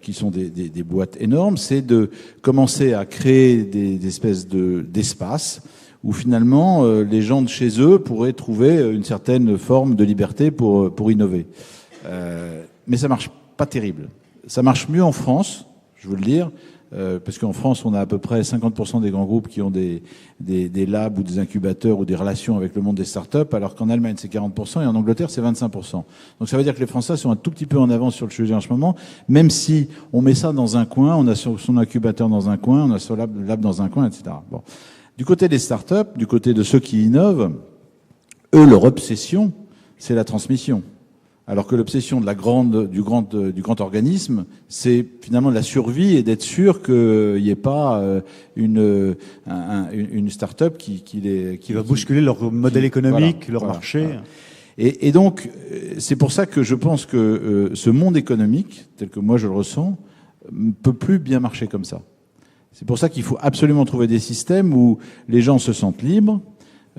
qui sont des boîtes énormes, c'est de commencer à créer des espèces d'espaces où finalement les gens de chez eux pourraient trouver une certaine forme de liberté pour innover. Mais ça marche pas terrible. Ça marche mieux en France, je veux le dire, parce qu'en France, on a à peu près 50% des grands groupes qui ont des labs ou des incubateurs ou des relations avec le monde des startups, alors qu'en Allemagne, c'est 40% et en Angleterre, c'est 25%. Donc ça veut dire que les Français sont un tout petit peu en avance sur le sujet en ce moment, même si on met ça dans un coin, on a son incubateur dans un coin, on a son lab dans un coin, etc. Bon. Du côté des startups, du côté de ceux qui innovent, eux, leur obsession, c'est la transmission. Alors que l'obsession du grand organisme, c'est finalement la survie et d'être sûr qu'il n'y ait pas une start-up qui va bousculer leur modèle économique, leur marché. Voilà. Et donc, c'est pour ça que je pense que ce monde économique, tel que moi je le ressens, ne peut plus bien marcher comme ça. C'est pour ça qu'il faut absolument trouver des systèmes où les gens se sentent libres,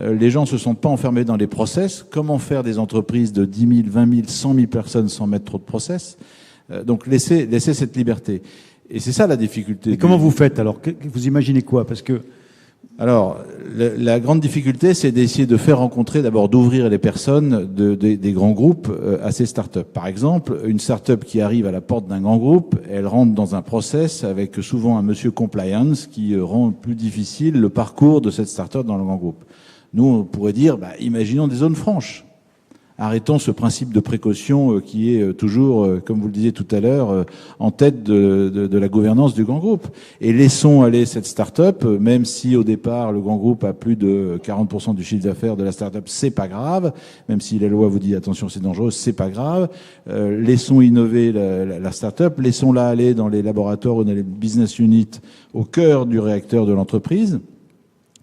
les gens ne se sentent pas enfermés dans les process. Comment faire des entreprises de 10 000, 20 000, 100 000 personnes sans mettre trop de process? Donc laisser cette liberté. Et c'est ça la difficulté. Et comment vous faites alors? Vous imaginez quoi? Parce que alors, la grande difficulté, c'est d'essayer de faire rencontrer, d'abord d'ouvrir les personnes des grands groupes à ces startups. Par exemple, une startup qui arrive à la porte d'un grand groupe, elle rentre dans un process avec souvent un monsieur compliance qui rend plus difficile le parcours de cette startup dans le grand groupe. Nous, on pourrait dire, imaginons des zones franches. Arrêtons ce principe de précaution qui est toujours, comme vous le disiez tout à l'heure, en tête de la gouvernance du grand groupe. Et laissons aller cette start-up, même si au départ le grand groupe a plus de 40% du chiffre d'affaires de la start-up, c'est pas grave. Même si la loi vous dit attention, c'est dangereux, c'est pas grave. Laissons innover la start-up, laissons-la aller dans les laboratoires ou dans les business units au cœur du réacteur de l'entreprise,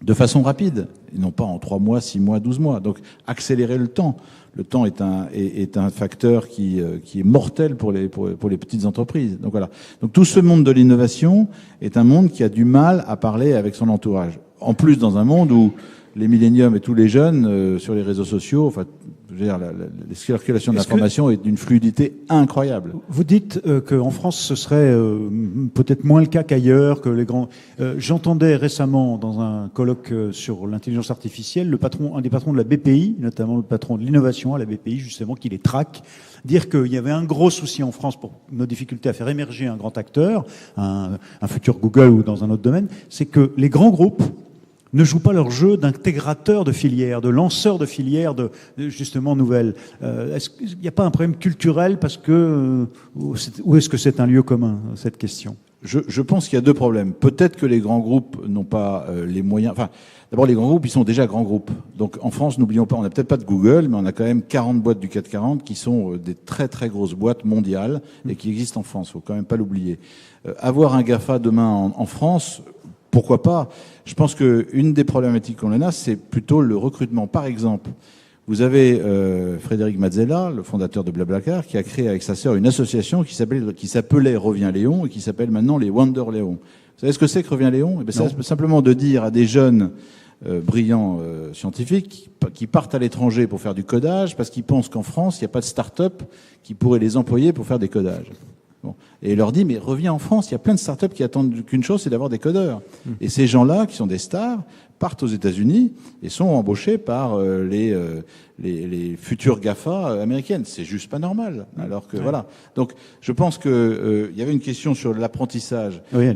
de façon rapide, et non pas en 3 mois, 6 mois, 12 mois. Donc accélérer le temps. Le temps est un facteur qui est mortel pour les petites entreprises. Donc voilà. Donc tout ce monde de l'innovation est un monde qui a du mal à parler avec son entourage. En plus, dans un monde où les milléniums et tous les jeunes sur les réseaux sociaux, enfin, je veux dire, la circulation de l'information est d'une fluidité incroyable. Vous dites qu'en France, ce serait peut-être moins le cas qu'ailleurs, que les grands. J'entendais récemment dans un colloque sur l'intelligence artificielle, un des patrons de la BPI, notamment le patron de l'innovation à la BPI, justement, qui les traque, dire qu'il y avait un gros souci en France pour nos difficultés à faire émerger un grand acteur, un futur Google ou dans un autre domaine, c'est que les grands groupes ne jouent pas leur jeu d'intégrateur de filières, de lanceur de filières, de justement nouvelles. Est-ce qu'il n'y a pas un problème culturel parce que ou est-ce que c'est un lieu commun, cette question? Je pense qu'il y a 2 problèmes. Peut-être que les grands groupes n'ont pas les moyens. Enfin, d'abord, les grands groupes, ils sont déjà grands groupes. Donc, en France, n'oublions pas, on n'a peut-être pas de Google, mais on a quand même 40 boîtes du CAC 40 qui sont des très très grosses boîtes mondiales et qui existent en France. Faut quand même pas l'oublier. Avoir un GAFA demain en France, pourquoi pas? Je pense qu'une des problématiques qu'on en a, c'est plutôt le recrutement. Par exemple, vous avez Frédéric Mazzella, le fondateur de Blablacar, qui a créé avec sa sœur une association qui s'appelait Reviens Léon et qui s'appelle maintenant les Wonder Léon. Vous savez ce que c'est que Reviens Léon? C'est simplement de dire à des jeunes brillants scientifiques qui partent à l'étranger pour faire du codage parce qu'ils pensent qu'en France, il n'y a pas de start-up qui pourrait les employer pour faire des codages. Bon. Et il leur dit, mais reviens en France, il y a plein de startups qui attendent qu'une chose, c'est d'avoir des codeurs. Et ces gens-là, qui sont des stars, partent aux États-Unis et sont embauchés par les futures GAFA américaines. C'est juste pas normal. Alors que voilà. Donc, je pense que il y avait une question sur l'apprentissage. Oui,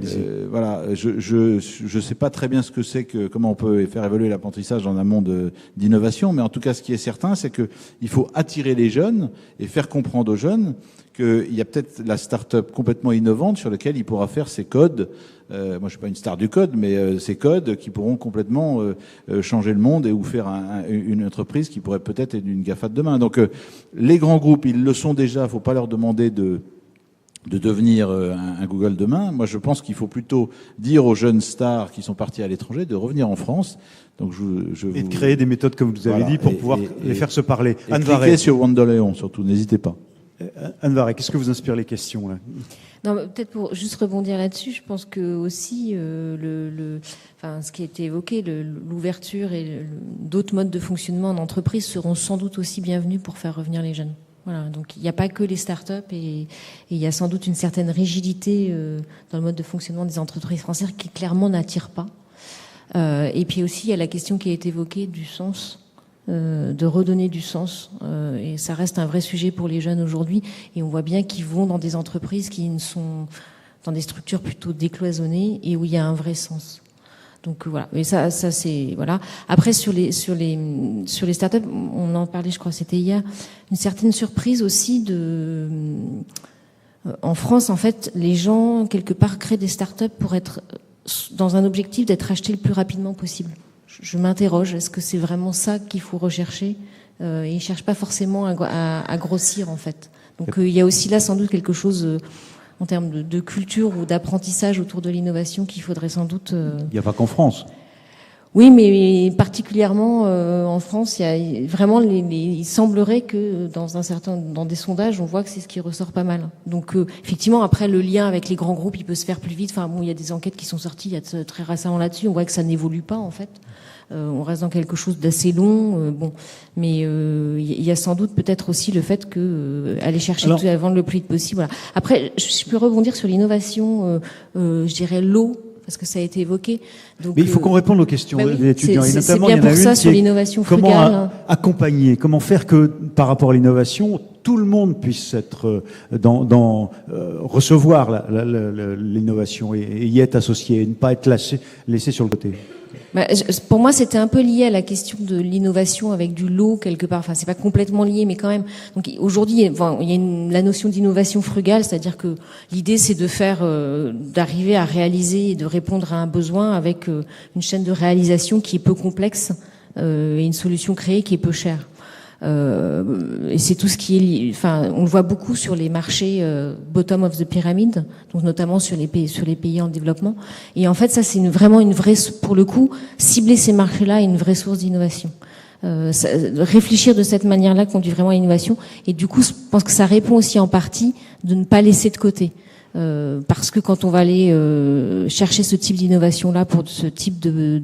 voilà. Je sais pas très bien ce que c'est comment on peut faire évoluer l'apprentissage dans un monde d'innovation, mais en tout cas, ce qui est certain, c'est que il faut attirer les jeunes et faire comprendre aux jeunes qu'il y a peut-être la start-up complètement innovante sur laquelle il pourra faire ses codes. Moi, je suis pas une star du code, mais ces codes qui pourront complètement changer le monde et ou faire une entreprise qui pourrait peut-être être une GAFA de demain. Donc, les grands groupes, ils le sont déjà. Faut pas leur demander de devenir un Google demain. Moi, je pense qu'il faut plutôt dire aux jeunes stars qui sont partis à l'étranger de revenir en France. Donc, et de créer des méthodes, comme vous avez dit, pour pouvoir les faire se parler. Et cliquez sur Wonder Léon, surtout. N'hésitez pas. Anne Varret, qu'est-ce que vous inspire les questions là? Non, peut-être pour juste rebondir là-dessus, je pense que aussi ce qui a été évoqué, l'ouverture et d'autres modes de fonctionnement en entreprise seront sans doute aussi bienvenus pour faire revenir les jeunes. Voilà, donc il n'y a pas que les startups et il y a sans doute une certaine rigidité dans le mode de fonctionnement des entreprises françaises qui clairement n'attire pas. Et puis aussi il y a la question qui a été évoquée du sens. De redonner du sens, et ça reste un vrai sujet pour les jeunes aujourd'hui, et on voit bien qu'ils vont dans des entreprises qui sont dans des structures plutôt décloisonnées et où il y a un vrai sens. Donc voilà, mais ça c'est voilà. Après sur les startups, on en parlait, je crois, c'était hier, une certaine surprise aussi en France en fait, les gens quelque part créent des startups pour être dans un objectif d'être achetés le plus rapidement possible. Je m'interroge, est-ce que c'est vraiment ça qu'il faut rechercher? Ils ne cherchent pas forcément à grossir, en fait. Donc il y a aussi là sans doute quelque chose en termes de culture ou d'apprentissage autour de l'innovation qu'il faudrait sans doute... Il n'y a pas qu'en France. Oui, mais particulièrement en France, il y a vraiment il semblerait que dans des sondages, on voit que c'est ce qui ressort pas mal. Donc effectivement, après le lien avec les grands groupes, il peut se faire plus vite. Enfin bon, il y a des enquêtes qui sont sorties il y a très récemment là-dessus. On voit que ça n'évolue pas en fait. On reste dans quelque chose d'assez long. Mais il y a sans doute peut-être aussi le fait que aller chercher tout à vendre le plus vite possible. Voilà. Après, je peux rebondir sur l'innovation. Je dirais l'eau. Parce que ça a été évoqué. Donc, mais il faut qu'on réponde aux questions des étudiants. Et notamment, il y en a une sur l'innovation frugale. Comment accompagner, comment faire que, par rapport à l'innovation, tout le monde puisse être recevoir l'innovation et y être associé, et ne pas être laissé sur le côté. Pour moi, c'était un peu lié à la question de l'innovation avec du lot quelque part. Enfin, c'est pas complètement lié, mais quand même. Donc aujourd'hui, il y a la notion d'innovation frugale, c'est-à-dire que l'idée, c'est de d'arriver à réaliser et de répondre à un besoin avec une chaîne de réalisation qui est peu complexe et une solution créée qui est peu chère. Et c'est tout ce qui est, on le voit beaucoup sur les marchés bottom of the pyramid, donc notamment sur les pays en développement. Et en fait, ça c'est vraiment une vraie, pour le coup, cibler ces marchés-là est une vraie source d'innovation. Réfléchir de cette manière-là conduit vraiment à l'innovation. Et du coup, je pense que ça répond aussi en partie de ne pas laisser de côté. Parce que quand on va aller chercher ce type d'innovation-là pour ce type de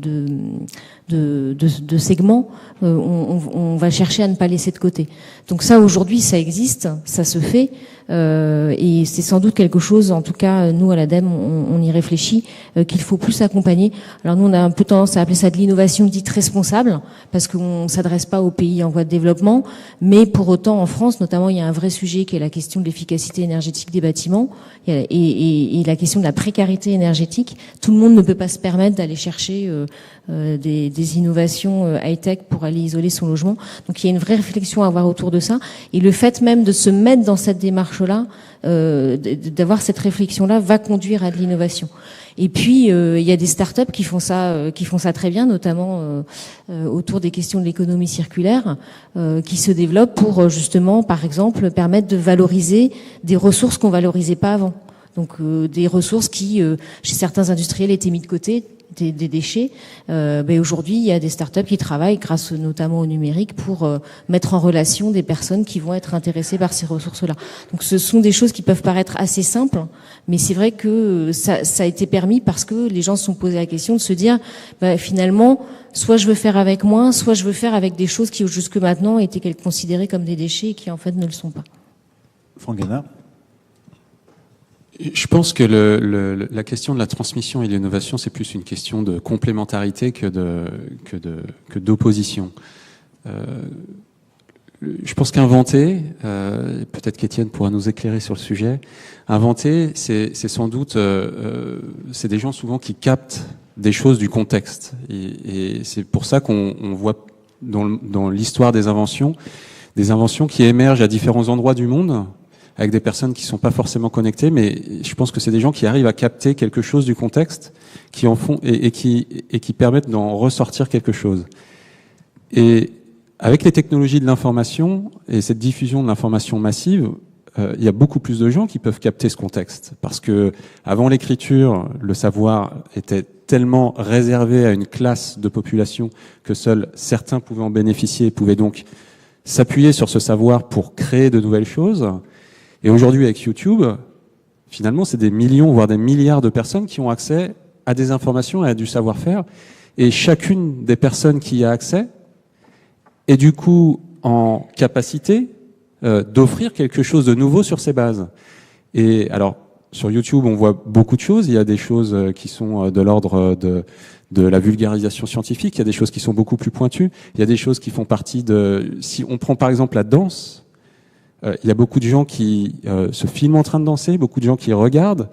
segment, on va chercher à ne pas laisser de côté. Donc ça, aujourd'hui, ça existe, ça se fait, et c'est sans doute quelque chose, en tout cas, nous, à l'ADEME, on y réfléchit, qu'il faut plus accompagner. Alors nous, on a un peu tendance à appeler ça de l'innovation dite responsable, parce qu'on ne s'adresse pas aux pays en voie de développement, mais pour autant, en France, notamment, il y a un vrai sujet qui est la question de l'efficacité énergétique des bâtiments, et la question de la précarité énergétique. Tout le monde ne peut pas se permettre d'aller chercher des innovations high-tech pour aller isoler son logement. Donc il y a une vraie réflexion à avoir autour de ça. Et le fait même de se mettre dans cette démarche-là, d'avoir cette réflexion-là, va conduire à de l'innovation. Et puis il y a des startups qui font ça très bien, notamment autour des questions de l'économie circulaire, qui se développent pour justement, par exemple, permettre de valoriser des ressources qu'on valorisait pas avant. Donc des ressources qui, chez certains industriels, étaient mis de côté, des déchets. Aujourd'hui, il y a des startups qui travaillent, grâce notamment au numérique, pour mettre en relation des personnes qui vont être intéressées par ces ressources-là. Donc ce sont des choses qui peuvent paraître assez simples, mais c'est vrai que ça a été permis parce que les gens se sont posé la question de se dire, finalement, soit je veux faire avec moins, soit je veux faire avec des choses qui jusque maintenant étaient considérées comme des déchets et qui en fait ne le sont pas. Franck Guénard. Je pense que la question de la transmission et de l'innovation, c'est plus une question de complémentarité que d'opposition. Je pense qu'inventer, peut-être qu'Étienne pourra nous éclairer sur le sujet, inventer, c'est sans doute, c'est des gens souvent qui captent des choses du contexte. Et c'est pour ça qu'on voit dans l'histoire des inventions qui émergent à différents endroits du monde, avec des personnes qui sont pas forcément connectées, mais je pense que c'est des gens qui arrivent à capter quelque chose du contexte, qui en font et qui permettent d'en ressortir quelque chose. Et avec les technologies de l'information et cette diffusion de l'information massive, il y a beaucoup plus de gens qui peuvent capter ce contexte, parce que avant l'écriture, le savoir était tellement réservé à une classe de population que seuls certains pouvaient en bénéficier, pouvaient donc s'appuyer sur ce savoir pour créer de nouvelles choses. Et aujourd'hui, avec YouTube, finalement, c'est des millions, voire des milliards de personnes qui ont accès à des informations et à du savoir-faire. Et chacune des personnes qui y a accès est du coup en capacité d'offrir quelque chose de nouveau sur ces bases. Et alors, sur YouTube, on voit beaucoup de choses. Il y a des choses qui sont de l'ordre de la vulgarisation scientifique. Il y a des choses qui sont beaucoup plus pointues. Il y a des choses qui font partie de... Si on prend par exemple la danse, il y a beaucoup de gens qui se filment en train de danser, beaucoup de gens qui regardent.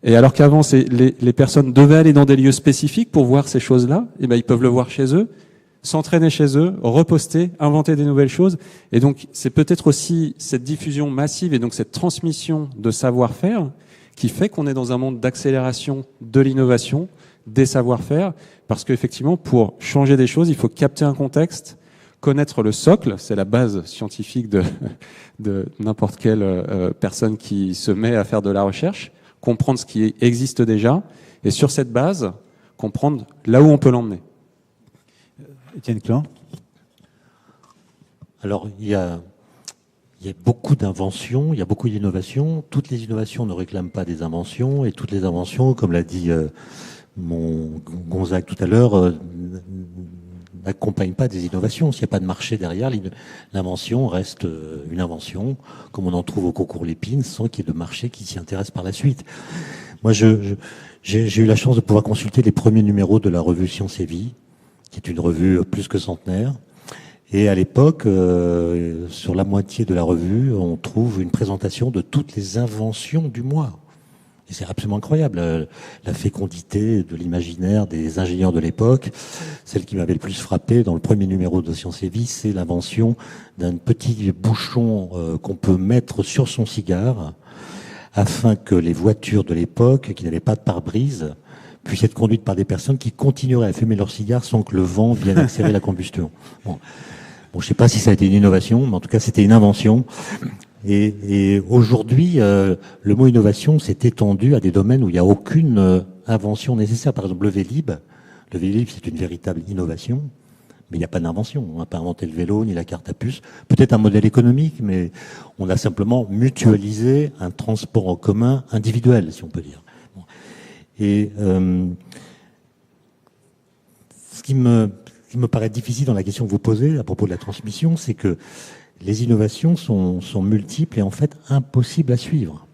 Et alors qu'avant, les personnes devaient aller dans des lieux spécifiques pour voir ces choses-là, et ben ils peuvent le voir chez eux, s'entraîner chez eux, reposter, inventer des nouvelles choses. Et donc, c'est peut-être aussi cette diffusion massive et donc cette transmission de savoir-faire qui fait qu'on est dans un monde d'accélération de l'innovation, des savoir-faire, parce qu'effectivement, pour changer des choses, il faut capter un contexte, connaître le socle, c'est la base scientifique de n'importe quelle personne qui se met à faire de la recherche, comprendre ce qui existe déjà, et sur cette base, comprendre là où on peut l'emmener. Étienne Klein. Alors, il y a beaucoup d'inventions, il y a beaucoup d'innovations. Toutes les innovations ne réclament pas des inventions, et toutes les inventions, comme l'a dit mon Gonzague tout à l'heure, n'accompagnent pas des innovations. S'il n'y a pas de marché derrière, l'invention reste une invention, comme on en trouve au concours Lépine, sans qu'il y ait de marché qui s'y intéresse par la suite. Moi, j'ai eu la chance de pouvoir consulter les premiers numéros de la revue Science et Vie, qui est une revue plus que centenaire. Et à l'époque, sur la moitié de la revue, on trouve une présentation de toutes les inventions du mois. Et c'est absolument incroyable, la fécondité de l'imaginaire des ingénieurs de l'époque. Celle qui m'avait le plus frappé dans le premier numéro de Science et Vie, c'est l'invention d'un petit bouchon qu'on peut mettre sur son cigare, afin que les voitures de l'époque, qui n'avaient pas de pare-brise, puissent être conduites par des personnes qui continueraient à fumer leur cigare sans que le vent vienne accélérer la combustion. Bon, je ne sais pas si ça a été une innovation, mais en tout cas, c'était une invention. Et aujourd'hui, le mot innovation s'est étendu à des domaines où il n'y a aucune invention nécessaire. Par exemple, le Vélib. Le Vélib, c'est une véritable innovation, mais il n'y a pas d'invention. On n'a pas inventé le vélo, ni la carte à puce. Peut-être un modèle économique, mais on a simplement mutualisé un transport en commun individuel, si on peut dire. Bon. Et ce qui me paraît difficile dans la question que vous posez à propos de la transmission, c'est que les innovations sont multiples et en fait impossibles à suivre.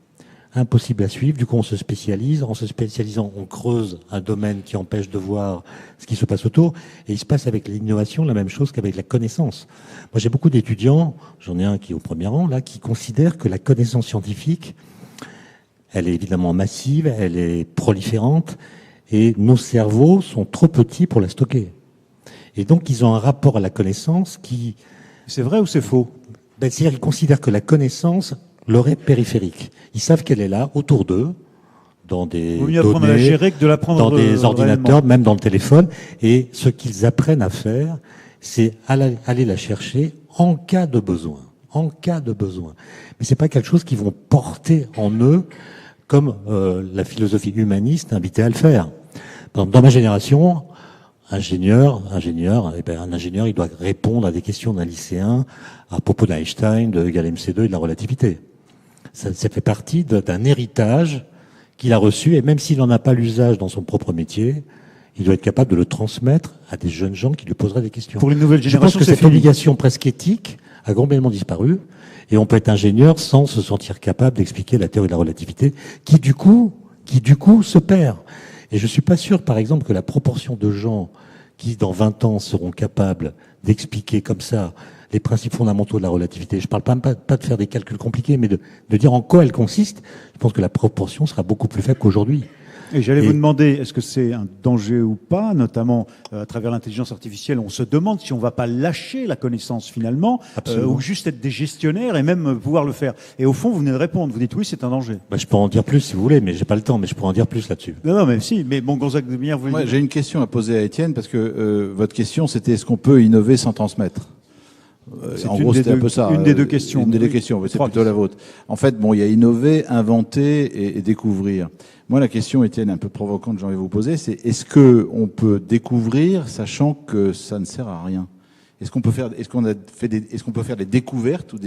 Impossible à suivre, du coup on se spécialise. En se spécialisant, on creuse un domaine qui empêche de voir ce qui se passe autour. Et il se passe avec l'innovation la même chose qu'avec la connaissance. Moi j'ai beaucoup d'étudiants, j'en ai un qui est au premier rang là, qui considèrent que la connaissance scientifique, elle est évidemment massive, elle est proliférante, et nos cerveaux sont trop petits pour la stocker. Et donc ils ont un rapport à la connaissance qui... C'est vrai ou c'est faux? C'est-à-dire qu'ils considèrent que la connaissance leur est périphérique. Ils savent qu'elle est là, autour d'eux, dans des données, apprendre à la gérer que de l'apprendre dans des ordinateurs, réellement. même dans le téléphone. Et ce qu'ils apprennent à faire, c'est aller la chercher en cas de besoin. En cas de besoin. Mais c'est pas quelque chose qu'ils vont porter en eux, comme la philosophie humaniste invitait à le faire. Dans ma génération, un ingénieur, il doit répondre à des questions d'un lycéen à propos d'Einstein, de Egal MC2 et de la relativité. Ça fait partie d'un héritage qu'il a reçu, et même s'il n'en a pas l'usage dans son propre métier, il doit être capable de le transmettre à des jeunes gens qui lui poseraient des questions. Pour les nouvelles générations, je pense que cette obligation presque éthique a complètement disparu, et on peut être ingénieur sans se sentir capable d'expliquer la théorie de la relativité, qui du coup se perd. Et je suis pas sûr, par exemple, que la proportion de gens qui, dans 20 ans, seront capables d'expliquer comme ça les principes fondamentaux de la relativité, je parle pas de faire des calculs compliqués, mais de dire en quoi elle consiste, je pense que la proportion sera beaucoup plus faible qu'aujourd'hui. Et j'allais vous demander, est-ce que c'est un danger ou pas, notamment à travers l'intelligence artificielle, on se demande si on ne va pas lâcher la connaissance finalement, ou juste être des gestionnaires et même pouvoir le faire. Et au fond, vous venez de répondre, vous dites oui, c'est un danger. Je peux en dire plus si vous voulez, mais j'ai pas le temps, mais je pourrais en dire plus là-dessus. Non, mais si, mais bon, Gonzague de Minière, vous voulez dire... J'ai une question à poser à Étienne, parce que votre question, c'était est-ce qu'on peut innover sans transmettre? En gros, c'était un peu ça. Une des deux questions. Une des deux questions, c'est plutôt la vôtre. En fait, il y a innover, inventer et découvrir. Moi, la question, Étienne, un peu provocante que j'ai envie de vous poser, c'est est-ce que on peut découvrir sachant que ça ne sert à rien? Est-ce qu'on peut faire des découvertes ou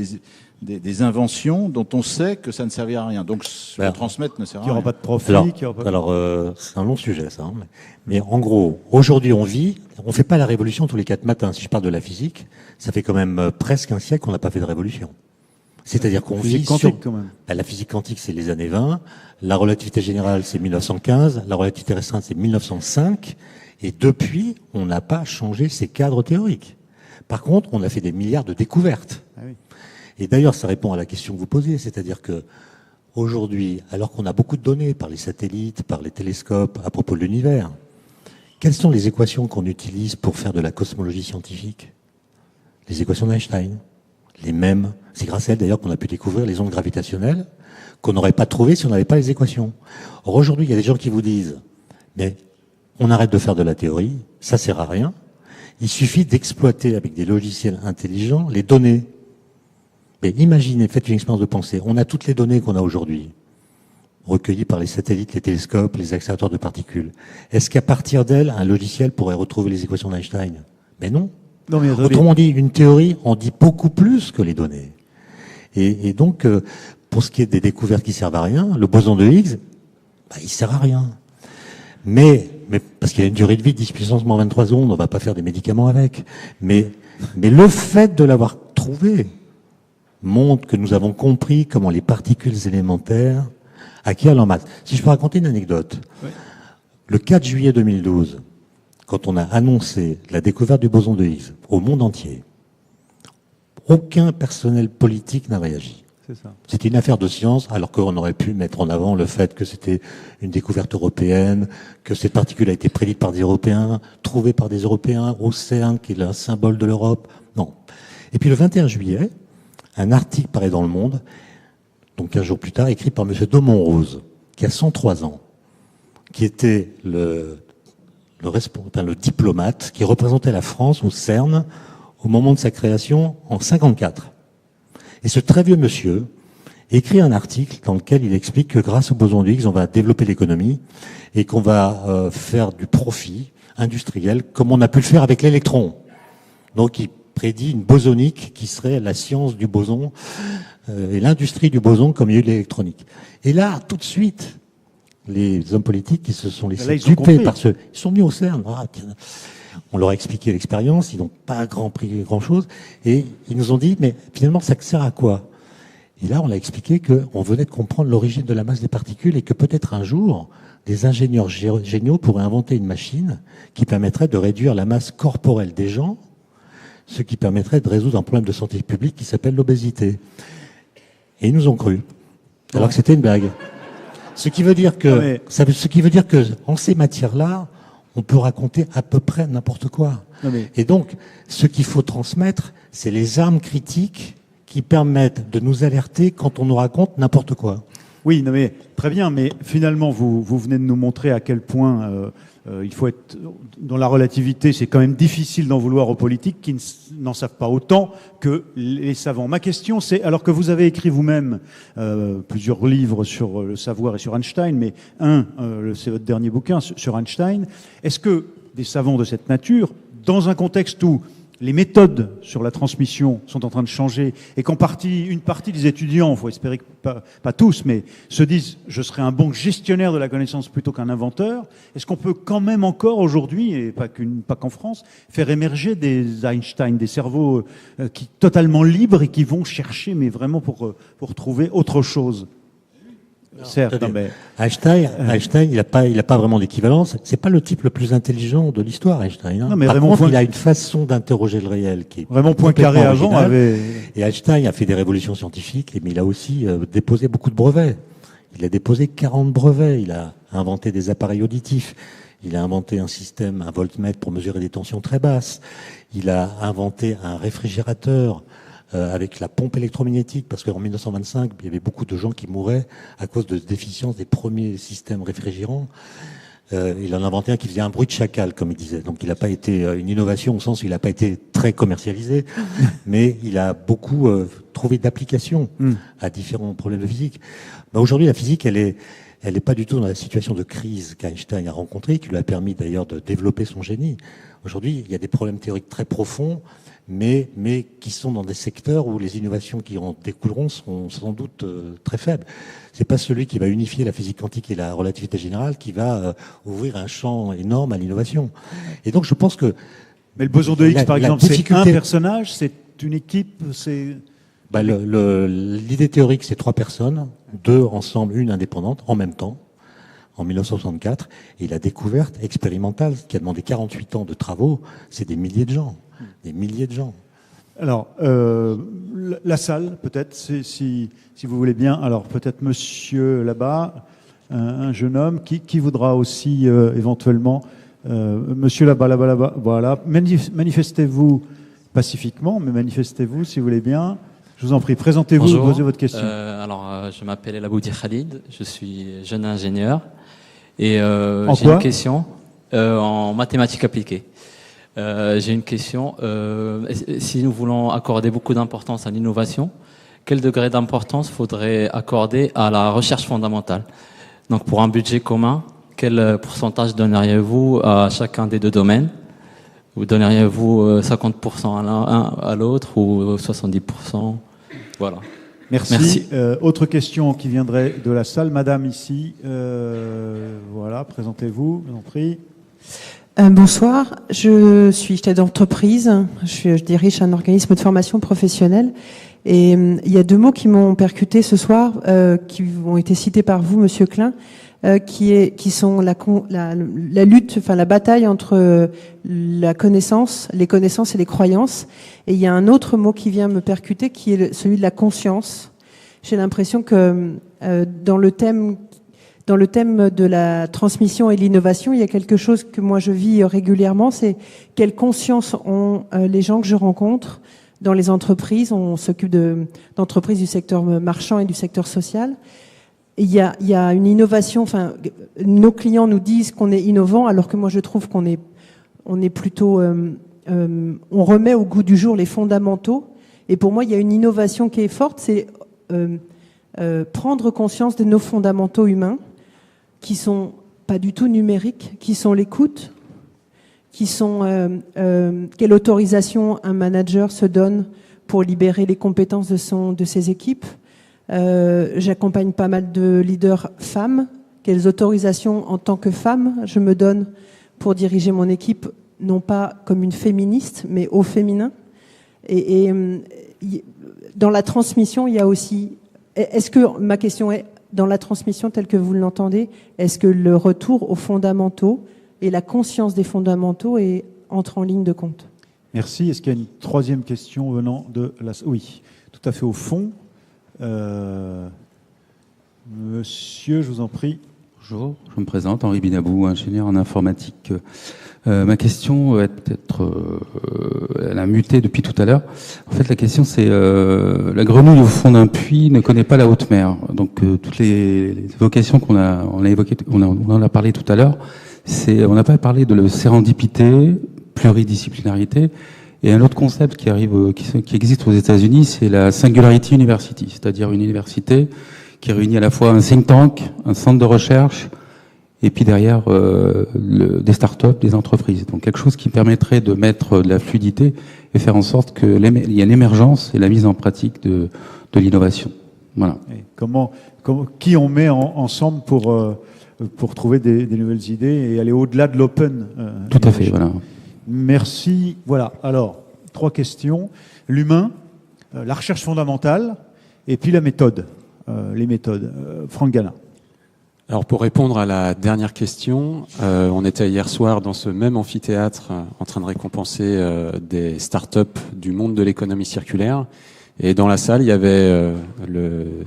des inventions dont on sait que ça ne servira à rien? Donc, le transmettre ne sert à rien. Qu'il n'y aura pas de profit. C'est un long sujet, ça. Mais en gros, aujourd'hui, on fait pas la révolution tous les 4 matins. Si je parle de la physique, ça fait quand même presque un siècle qu'on n'a pas fait de révolution. C'est-à-dire qu'on vit quantique, quand même. La physique quantique, c'est les années 20. La relativité générale, c'est 1915. La relativité restreinte, c'est 1905. Et depuis, on n'a pas changé ces cadres théoriques. Par contre, on a fait des milliards de découvertes. Ah oui. Et d'ailleurs, ça répond à la question que vous posiez, c'est-à-dire que aujourd'hui, alors qu'on a beaucoup de données par les satellites, par les télescopes à propos de l'univers, quelles sont les équations qu'on utilise pour faire de la cosmologie scientifique? Les équations d'Einstein. Les mêmes. C'est grâce à elles d'ailleurs qu'on a pu découvrir les ondes gravitationnelles qu'on n'aurait pas trouvées si on n'avait pas les équations. Or aujourd'hui, il y a des gens qui vous disent, mais on arrête de faire de la théorie, ça sert à rien. Il suffit d'exploiter avec des logiciels intelligents les données. Mais imaginez, faites une expérience de pensée. On a toutes les données qu'on a aujourd'hui, recueillies par les satellites, les télescopes, les accélérateurs de particules. Est-ce qu'à partir d'elles, un logiciel pourrait retrouver les équations d'Einstein? Mais non. Non, mais autrement dit, une théorie en dit beaucoup plus que les données. Et donc, pour ce qui est des découvertes qui servent à rien, le boson de Higgs, il sert à rien. Mais parce qu'il a une durée de vie de 10 puissance moins 23 secondes, on va pas faire des médicaments avec. Mais le fait de l'avoir trouvé montre que nous avons compris comment les particules élémentaires acquièrent leur masse. Si je peux raconter une anecdote. Oui. Le 4 juillet 2012, quand on a annoncé la découverte du boson de Higgs au monde entier, aucun personnel politique n'a réagi. C'était une affaire de science, alors qu'on aurait pu mettre en avant le fait que c'était une découverte européenne, que cette particule a été prédite par des Européens, trouvée par des Européens au CERN, qui est un symbole de l'Europe. Non. Et puis le 21 juillet, un article paraît dans Le Monde, donc 15 jours plus tard, écrit par M. Domon-Rose, qui a 103 ans, qui était le diplomate qui représentait la France au CERN au moment de sa création en 1954. Et ce très vieux monsieur écrit un article dans lequel il explique que grâce au boson de Higgs, on va développer l'économie et qu'on va faire du profit industriel comme on a pu le faire avec l'électron. Donc il prédit une bosonique qui serait la science du boson et l'industrie du boson comme il y a eu l'électronique. Et là, tout de suite, les hommes politiques qui se sont laissés duper par ils sont venus au CERN. On leur a expliqué l'expérience, ils n'ont pas pris grand-chose, et ils nous ont dit, mais finalement, ça sert à quoi? Et là, on a expliqué qu'on venait de comprendre l'origine de la masse des particules et que peut-être un jour, des ingénieurs géniaux pourraient inventer une machine qui permettrait de réduire la masse corporelle des gens, ce qui permettrait de résoudre un problème de santé publique qui s'appelle l'obésité. Et ils nous ont cru, alors que c'était une blague. Ce qui veut dire que, en ces matières-là, on peut raconter à peu près n'importe quoi. Et donc, ce qu'il faut transmettre, c'est les armes critiques qui permettent de nous alerter quand on nous raconte n'importe quoi. Oui, non mais très bien, mais finalement, vous venez de nous montrer à quel point il faut être dans la relativité. C'est quand même difficile d'en vouloir aux politiques qui n'en savent pas autant que les savants. Ma question, c'est, alors que vous avez écrit vous-même plusieurs livres sur le savoir et sur Einstein, mais c'est votre dernier bouquin sur Einstein, est-ce que des savants de cette nature, dans un contexte où les méthodes sur la transmission sont en train de changer et qu'une partie des étudiants, il faut espérer que pas tous, mais se disent « je serai un bon gestionnaire de la connaissance plutôt qu'un inventeur », est-ce qu'on peut quand même encore aujourd'hui, et pas qu'en France, faire émerger des Einstein, des cerveaux totalement libres et qui vont chercher, mais vraiment pour trouver autre chose? Certes, mais Einstein, il a pas vraiment d'équivalence. C'est pas le type le plus intelligent de l'histoire, Einstein. Hein. Non, mais par contre, il a une façon d'interroger le réel qui est vraiment Poincaré avant avait. Et Einstein a fait des révolutions scientifiques, mais il a aussi déposé beaucoup de brevets. Il a déposé 40 brevets. Il a inventé des appareils auditifs. Il a inventé un système, un voltmètre pour mesurer des tensions très basses. Il a inventé un réfrigérateur avec la pompe électromagnétique, parce qu'en 1925, il y avait beaucoup de gens qui mouraient à cause de déficience des premiers systèmes réfrigérants. Il en a inventé un qui faisait un bruit de chacal, comme il disait. Donc il n'a pas été une innovation au sens où il n'a pas été très commercialisé, mais il a beaucoup trouvé d'applications à différents problèmes de physique. Aujourd'hui, la physique, elle est Elle n'est pas du tout dans la situation de crise qu'Einstein a rencontrée, qui lui a permis d'ailleurs de développer son génie. Aujourd'hui, il y a des problèmes théoriques très profonds, mais qui sont dans des secteurs où les innovations qui en découleront sont sans doute très faibles. C'est pas celui qui va unifier la physique quantique et la relativité générale qui va ouvrir un champ énorme à l'innovation. Et donc je pense que... Mais le boson de Higgs, par exemple, c'est un personnage, c'est une équipe, c'est... L'idée théorique, c'est 3 personnes, 2 ensemble, une indépendante, en même temps, en 1964. Et la découverte expérimentale, qui a demandé 48 ans de travaux, c'est des milliers de gens. Des milliers de gens. Alors, la salle, peut-être, si vous voulez bien. Alors, peut-être monsieur là-bas, un jeune homme, qui voudra aussi éventuellement... monsieur là-bas, voilà. Manifestez-vous pacifiquement, mais manifestez-vous si vous voulez bien. Je vous en prie, présentez-vous et posez votre question. Je m'appelle El Aboudi Khalid, je suis jeune ingénieur et j'ai quoi une question en mathématiques appliquées. J'ai une question, si nous voulons accorder beaucoup d'importance à l'innovation, quel degré d'importance faudrait accorder à la recherche fondamentale? Donc pour un budget commun, quel pourcentage donneriez-vous à chacun des 2 domaines? Vous donneriez-vous 50% à l'un à l'autre ou 70%? Voilà. Merci. Autre question qui viendrait de la salle. Madame ici, voilà, présentez-vous, je vous en prie. Bonsoir, je suis chef d'entreprise, je dirige un organisme de formation professionnelle et il y a 2 mots qui m'ont percuté ce soir, qui ont été cités par vous, Monsieur Klein, qui sont la lutte, enfin la bataille entre les connaissances et les croyances. Et il y a un autre mot qui vient me percuter, qui est celui de la conscience. J'ai l'impression que dans le thème de la transmission et de l'innovation, il y a quelque chose que moi je vis régulièrement, c'est quelle conscience ont les gens que je rencontre dans les entreprises. On s'occupe d'entreprises du secteur marchand et du secteur social. Il y a une innovation, enfin, nos clients nous disent qu'on est innovant, alors que moi je trouve qu'on est plutôt, on remet au goût du jour les fondamentaux. Et pour moi, il y a une innovation qui est forte, c'est prendre conscience de nos fondamentaux humains, qui sont pas du tout numériques, qui sont l'écoute, qui sont quelle autorisation un manager se donne pour libérer les compétences de ses équipes. J'accompagne pas mal de leaders femmes. Quelles autorisations en tant que femme je me donne pour diriger mon équipe, non pas comme une féministe, mais au féminin. Et dans la transmission, il y a aussi... Est-ce que, ma question est, dans la transmission telle que vous l'entendez, est-ce que le retour aux fondamentaux et la conscience des fondamentaux entre en ligne de compte? Merci. Est-ce qu'il y a une 3e question venant de la... Oui, tout à fait au fond. Monsieur, je vous en prie. Bonjour, je me présente, Henri Binabou, ingénieur en informatique. Ma question est peut-être, elle a muté depuis tout à l'heure. En fait, la question c'est la grenouille au fond d'un puits ne connaît pas la haute mer. Donc toutes les évocations qu'on a, on en a parlé tout à l'heure. On n'a pas parlé de sérendipité, pluridisciplinarité. Et un autre concept qui existe aux États-Unis, c'est la Singularity University, c'est-à-dire une université qui réunit à la fois un think tank, un centre de recherche, et puis derrière des startups, des entreprises. Donc quelque chose qui permettrait de mettre de la fluidité et faire en sorte qu'il y ait l'émergence et la mise en pratique de l'innovation. Voilà. Et qui on met ensemble pour trouver des nouvelles idées et aller au-delà de l'open. Tout à fait, voilà. Merci. Voilà. Alors, 3 questions. L'humain, la recherche fondamentale, et puis la méthode. Les méthodes. Franck Gallin. Alors pour répondre à la dernière question, on était hier soir dans ce même amphithéâtre en train de récompenser des startups du monde de l'économie circulaire. Et dans la salle, il y avait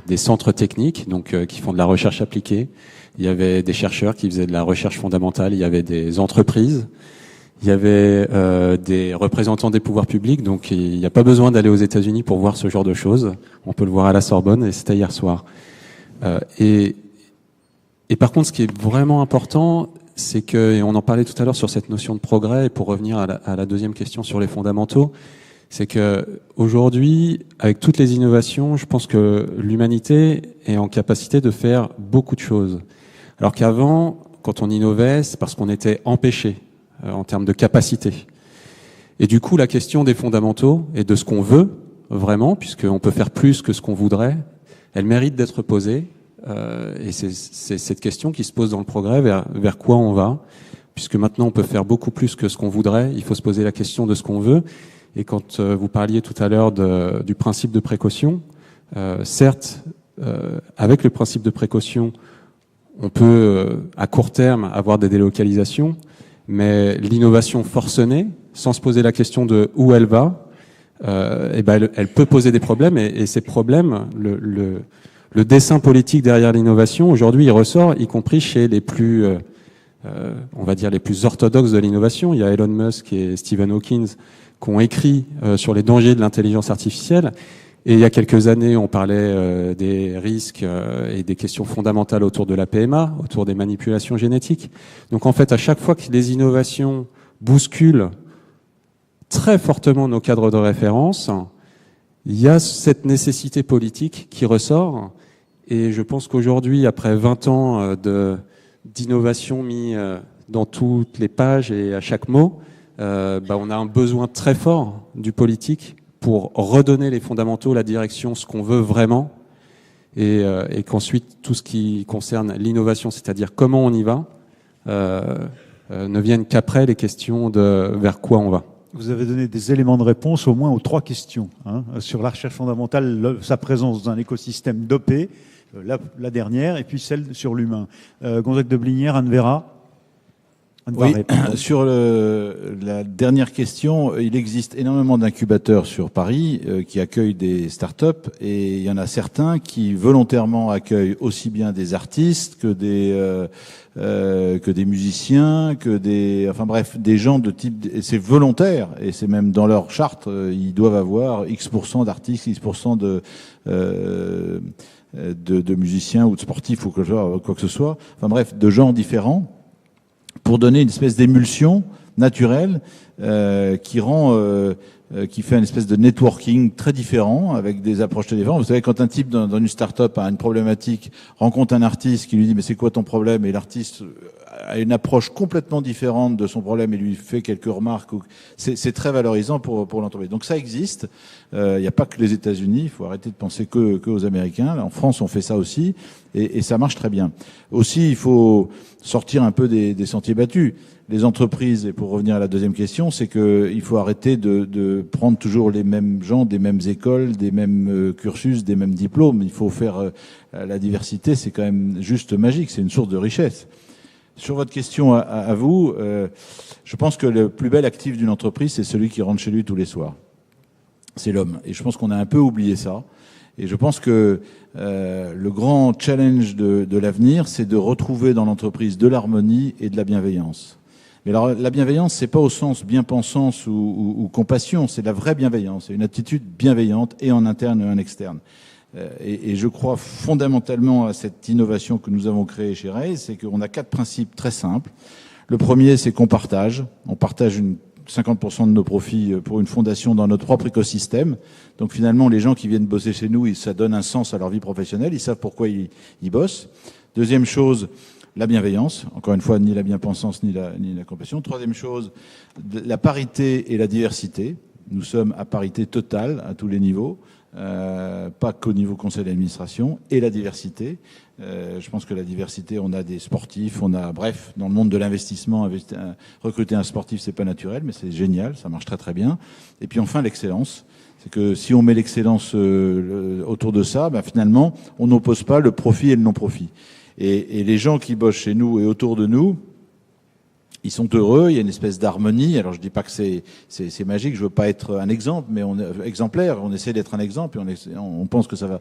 des centres techniques, donc qui font de la recherche appliquée. Il y avait des chercheurs qui faisaient de la recherche fondamentale. Il y avait des entreprises. Il y avait des représentants des pouvoirs publics. Donc il n'y a pas besoin d'aller aux États-Unis pour voir ce genre de choses. On peut le voir à la Sorbonne, et c'était hier soir. Et par contre, ce qui est vraiment important, c'est que, et on en parlait tout à l'heure sur cette notion de progrès, et pour revenir à la deuxième question sur les fondamentaux, c'est que aujourd'hui, avec toutes les innovations, je pense que l'humanité est en capacité de faire beaucoup de choses. Alors qu'avant, quand on innovait, c'est parce qu'on était empêché en termes de capacité. Et du coup, la question des fondamentaux et de ce qu'on veut vraiment, puisqu'on peut faire plus que ce qu'on voudrait, elle mérite d'être posée. Et c'est cette question qui se pose dans le progrès, vers quoi on va. Puisque maintenant on peut faire beaucoup plus que ce qu'on voudrait, il faut se poser la question de ce qu'on veut. Et quand vous parliez tout à l'heure du principe de précaution, certes, avec le principe de précaution, on peut à court terme avoir des délocalisations, mais l'innovation forcenée, sans se poser la question de où elle va, elle peut poser des problèmes. Et ces problèmes, le dessin politique derrière l'innovation, aujourd'hui, il ressort, y compris chez les plus, on va dire, les plus orthodoxes de l'innovation. Il y a Elon Musk et Stephen Hawking qui ont écrit sur les dangers de l'intelligence artificielle. Et il y a quelques années, on parlait des risques et des questions fondamentales autour de la PMA, autour des manipulations génétiques. Donc en fait, à chaque fois que les innovations bousculent très fortement nos cadres de référence, il y a cette nécessité politique qui ressort. Et je pense qu'aujourd'hui, après 20 ans d'innovation mis dans toutes les pages et à chaque mot, on a un besoin très fort du politique pour redonner les fondamentaux, la direction, ce qu'on veut vraiment, et qu'ensuite tout ce qui concerne l'innovation, c'est-à-dire comment on y va, ne vienne qu'après les questions de vers quoi on va. Vous avez donné des éléments de réponse au moins aux 3 questions sur la recherche fondamentale, sa présence dans un écosystème dopé, la dernière, et puis celle sur l'humain. Gonzague de Blinière, Anne Vera. Oui, sur la dernière question, il existe énormément d'incubateurs sur Paris qui accueillent des startups, et il y en a certains qui volontairement accueillent aussi bien des artistes que des musiciens, des gens de type, et c'est volontaire, et c'est même dans leur charte, ils doivent avoir X% d'artistes, X% de musiciens ou de sportifs ou quoi que ce soit, de gens différents, pour donner une espèce d'émulsion naturelle qui fait une espèce de networking très différent, avec des approches très différentes. Vous savez, quand un type dans une start-up a une problématique, rencontre un artiste qui lui dit « mais c'est quoi ton problème ?» et l'artiste a une approche complètement différente de son problème et lui fait quelques remarques, c'est très valorisant pour l'entreprise. Donc ça existe. Il n'y a pas que les États-Unis, il faut arrêter de penser que aux Américains. En France, on fait ça aussi, et ça marche très bien. Aussi, il faut sortir un peu des sentiers battus. Les entreprises, et pour revenir à la deuxième question, c'est qu'il faut arrêter de prendre toujours les mêmes gens, des mêmes écoles, des mêmes cursus, des mêmes diplômes. Il faut faire la diversité, c'est quand même juste magique, c'est une source de richesse. Sur votre question à vous, je pense que le plus bel actif d'une entreprise, c'est celui qui rentre chez lui tous les soirs. C'est l'homme. Et je pense qu'on a un peu oublié ça. Et je pense que le grand challenge de l'avenir, c'est de retrouver dans l'entreprise de l'harmonie et de la bienveillance. Mais alors, la bienveillance, c'est pas au sens bien-pensance ou compassion, c'est la vraie bienveillance. C'est une attitude bienveillante, et en interne et en externe. Et je crois fondamentalement à cette innovation que nous avons créée chez Raise, c'est qu'on a 4 principes très simples. Le premier, c'est qu'on partage. On partage 50% de nos profits pour une fondation dans notre propre écosystème. Donc finalement, les gens qui viennent bosser chez nous, ça donne un sens à leur vie professionnelle. Ils savent pourquoi ils bossent. Deuxième chose, la bienveillance. Encore une fois, ni la bien-pensance, ni la compassion. Troisième chose, la parité et la diversité. Nous sommes à parité totale à tous les niveaux. Pas qu'au niveau conseil d'administration, et la diversité. Je pense que la diversité, on a des sportifs, bref, dans le monde de l'investissement, recruter un sportif, c'est pas naturel, mais c'est génial, ça marche très très bien. Et puis enfin, l'excellence. C'est que si on met l'excellence autour de ça, finalement, on n'oppose pas le profit et le non-profit. Et les gens qui bossent chez nous et autour de nous, ils sont heureux, il y a une espèce d'harmonie. Alors je dis pas que c'est magique, je veux pas être un exemple, mais exemplaire. On essaie d'être un exemple et on pense que ça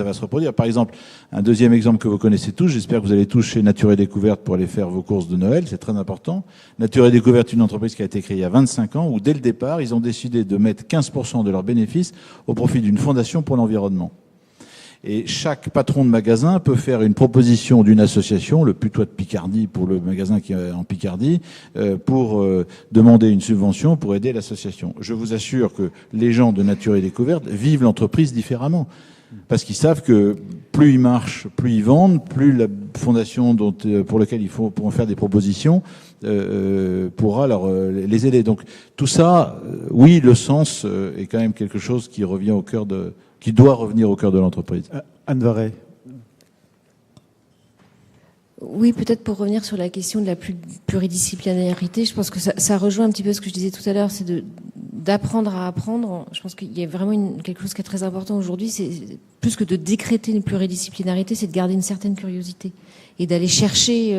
va se reproduire. Par exemple, un deuxième exemple que vous connaissez tous, j'espère que vous allez tous chez Nature et Découverte pour aller faire vos courses de Noël, c'est très important. Nature et Découverte, une entreprise qui a été créée il y a 25 ans, où dès le départ, ils ont décidé de mettre 15% de leurs bénéfices au profit d'une fondation pour l'environnement. Et chaque patron de magasin peut faire une proposition d'une association, le Putois de Picardie pour le magasin qui est en Picardie, pour demander une subvention pour aider l'association. Je vous assure que les gens de Nature et Découverte vivent l'entreprise différemment. Parce qu'ils savent que plus ils marchent, plus ils vendent, plus la fondation pour laquelle ils pourront faire des propositions pourra les aider. Donc tout ça, oui, le sens est quand même quelque chose qui doit revenir au cœur de l'entreprise. Anne Varret. Oui, peut-être pour revenir sur la question de la pluridisciplinarité, je pense que ça rejoint un petit peu ce que je disais tout à l'heure, c'est d'apprendre à apprendre. Je pense qu'il y a vraiment quelque chose qui est très important aujourd'hui, c'est plus que de décréter une pluridisciplinarité, c'est de garder une certaine curiosité et d'aller chercher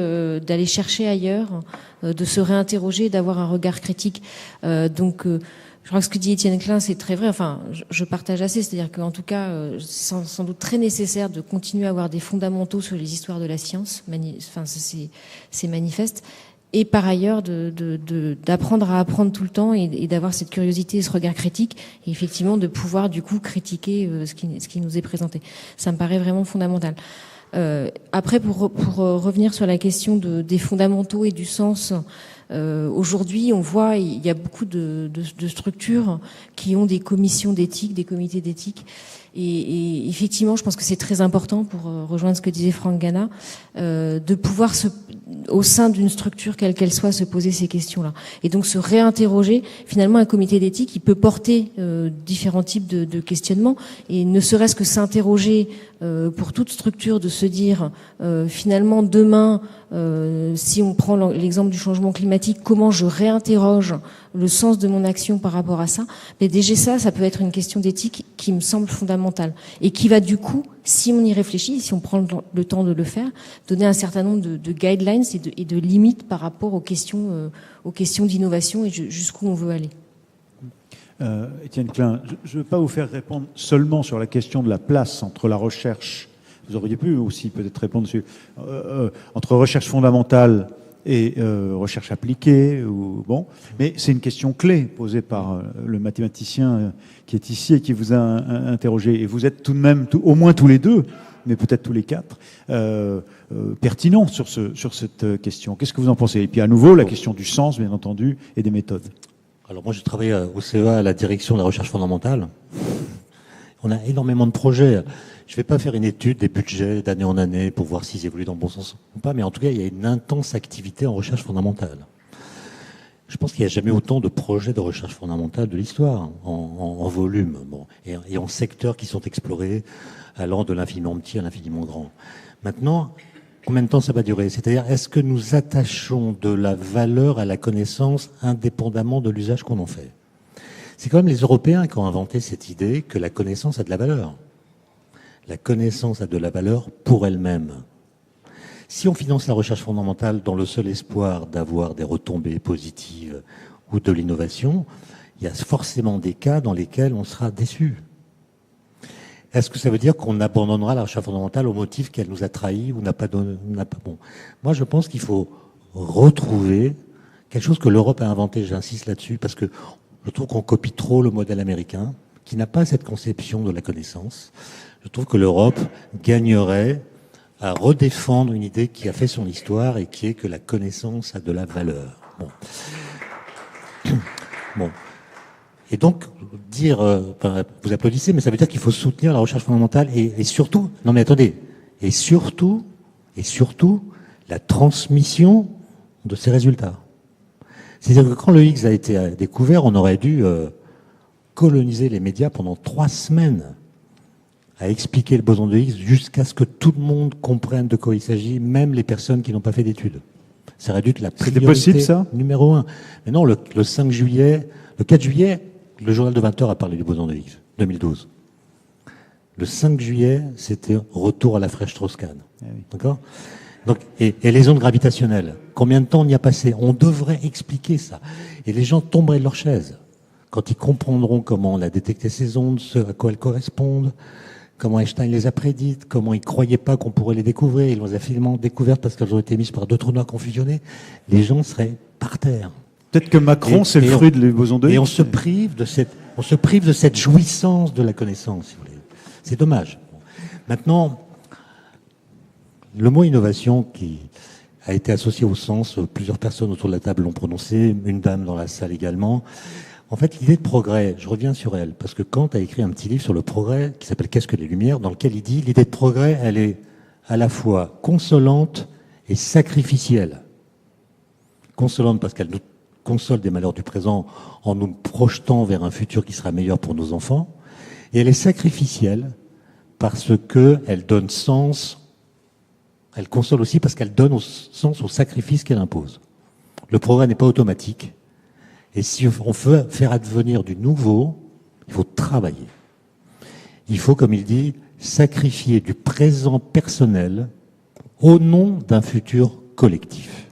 ailleurs, de se réinterroger, d'avoir un regard critique. Je crois que ce que dit Étienne Klein, c'est très vrai. Enfin, je partage assez. C'est-à-dire qu'en tout cas, c'est sans doute très nécessaire de continuer à avoir des fondamentaux sur les histoires de la science. Enfin, c'est manifeste. Et par ailleurs, d'apprendre à apprendre tout le temps et d'avoir cette curiosité et ce regard critique. Et effectivement, de pouvoir, du coup, critiquer ce qui nous est présenté. Ça me paraît vraiment fondamental. Après, pour revenir sur la question des fondamentaux et du sens, aujourd'hui, on voit, il y a beaucoup de structures qui ont des commissions d'éthique, des comités d'éthique. Et effectivement, je pense que c'est très important, pour rejoindre ce que disait Franck Gana, de pouvoir au sein d'une structure quelle qu'elle soit, se poser ces questions-là. Et donc se réinterroger. Finalement, un comité d'éthique, il peut porter différents types de questionnements, et ne serait-ce que s'interroger pour toute structure, de se dire finalement demain, si on prend l'exemple du changement climatique, comment je réinterroge le sens de mon action par rapport à ça. Mais déjà ça peut être une question d'éthique qui me semble fondamentale et qui va du coup, si on y réfléchit, si on prend le temps de le faire, donner un certain nombre de guidelines et de limites par rapport aux questions d'innovation et jusqu'où on veut aller. Étienne Klein, je ne veux pas vous faire répondre seulement sur la question de la place entre la recherche. Vous auriez pu aussi peut-être répondre dessus. Entre recherche fondamentale et recherche appliquée, mais c'est une question clé posée par le mathématicien qui est ici et qui vous a interrogé. Et vous êtes tout de même, au moins tous les deux, mais peut-être tous les quatre, pertinents sur cette question. Qu'est-ce que vous en pensez? Et puis à nouveau, la question du sens, bien entendu, et des méthodes. Alors moi, je travaille au CEA à la direction de la recherche fondamentale. On a énormément de projets. Je ne vais pas faire une étude des budgets d'année en année pour voir s'ils évoluent dans le bon sens ou pas, mais en tout cas, il y a une intense activité en recherche fondamentale. Je pense qu'il n'y a jamais autant de projets de recherche fondamentale de l'histoire, en volume, et en secteurs qui sont explorés, allant de l'infiniment petit à l'infiniment grand. Maintenant, combien de temps ça va durer? C'est-à-dire, est-ce que nous attachons de la valeur à la connaissance indépendamment de l'usage qu'on en fait? C'est quand même les Européens qui ont inventé cette idée que la connaissance a de la valeur. La connaissance a de la valeur pour elle-même. Si on finance la recherche fondamentale dans le seul espoir d'avoir des retombées positives ou de l'innovation, il y a forcément des cas dans lesquels on sera déçu. Est-ce que ça veut dire qu'on abandonnera la recherche fondamentale au motif qu'elle nous a trahis ou n'a pas bon? Moi, je pense qu'il faut retrouver quelque chose que l'Europe a inventé, j'insiste là-dessus, parce que je trouve qu'on copie trop le modèle américain, qui n'a pas cette conception de la connaissance. Je trouve que l'Europe gagnerait à redéfendre une idée qui a fait son histoire et qui est que la connaissance a de la valeur. Bon. Et donc, dire, vous applaudissez, mais ça veut dire qu'il faut soutenir la recherche fondamentale et surtout, non mais attendez, et surtout, la transmission de ces résultats. C'est-à-dire que quand le Higgs a été découvert, on aurait dû coloniser les médias pendant 3 semaines à expliquer le boson de Higgs jusqu'à ce que tout le monde comprenne de quoi il s'agit, même les personnes qui n'ont pas fait d'études. Ça aurait dû être la priorité possible, ça numéro 1. Mais non, le 4 juillet, le journal de 20h a parlé du boson de Higgs, 2012. Le 5 juillet, c'était retour à la fraîche Strauss-Kahn. D'accord ? Donc, et les ondes gravitationnelles, combien de temps on y a passé? On devrait expliquer ça. Et les gens tomberaient de leur chaise quand ils comprendront comment on a détecté ces ondes, ce à quoi elles correspondent, comment Einstein les a prédites, comment ils ne croyaient pas qu'on pourrait les découvrir. Il les a finalement découvertes parce qu'elles ont été mises par 2 trous noirs confusionnés. Les gens seraient par terre. Peut-être que Macron, c'est le fruit de les bosons de Higgs. Et on se prive de cette jouissance de la connaissance, si vous voulez. C'est dommage. Maintenant, le mot innovation qui a été associé au sens, plusieurs personnes autour de la table l'ont prononcé, une dame dans la salle également. En fait, l'idée de progrès, je reviens sur elle, parce que Kant a écrit un petit livre sur le progrès qui s'appelle « Qu'est-ce que les Lumières ?», dans lequel il dit l'idée de progrès, elle est à la fois consolante et sacrificielle. Consolante parce qu'elle nous console des malheurs du présent en nous projetant vers un futur qui sera meilleur pour nos enfants, et elle est sacrificielle parce qu'elle donne sens, elle console aussi parce qu'elle donne sens au sacrifice qu'elle impose. Le progrès n'est pas automatique, et si on veut faire advenir du nouveau, il faut travailler. Il faut, comme il dit, sacrifier du présent personnel au nom d'un futur collectif.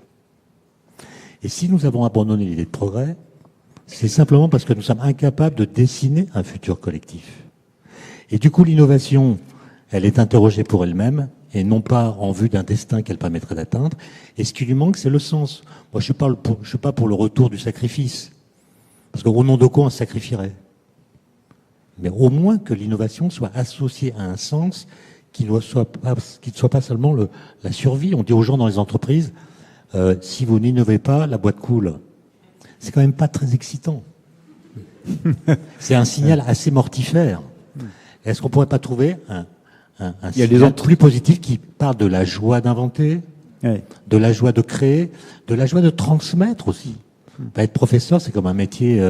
Et si nous avons abandonné l'idée de progrès, c'est simplement parce que nous sommes incapables de dessiner un futur collectif. Et du coup, l'innovation, elle est interrogée pour elle-même, et non pas en vue d'un destin qu'elle permettrait d'atteindre. Et ce qui lui manque, c'est le sens. Moi, je suis pas pour le retour du sacrifice. Parce qu'au nom de quoi on se sacrifierait? Mais au moins que l'innovation soit associée à un sens qui ne soit pas seulement la survie. On dit aux gens dans les entreprises, si vous n'innovez pas, la boîte coule. C'est quand même pas très excitant. C'est un signal assez mortifère. Est-ce qu'on pourrait pas trouver un signal plus positif qui parle de la joie d'inventer, de la joie de créer, de la joie de transmettre aussi? Être professeur, c'est comme un métier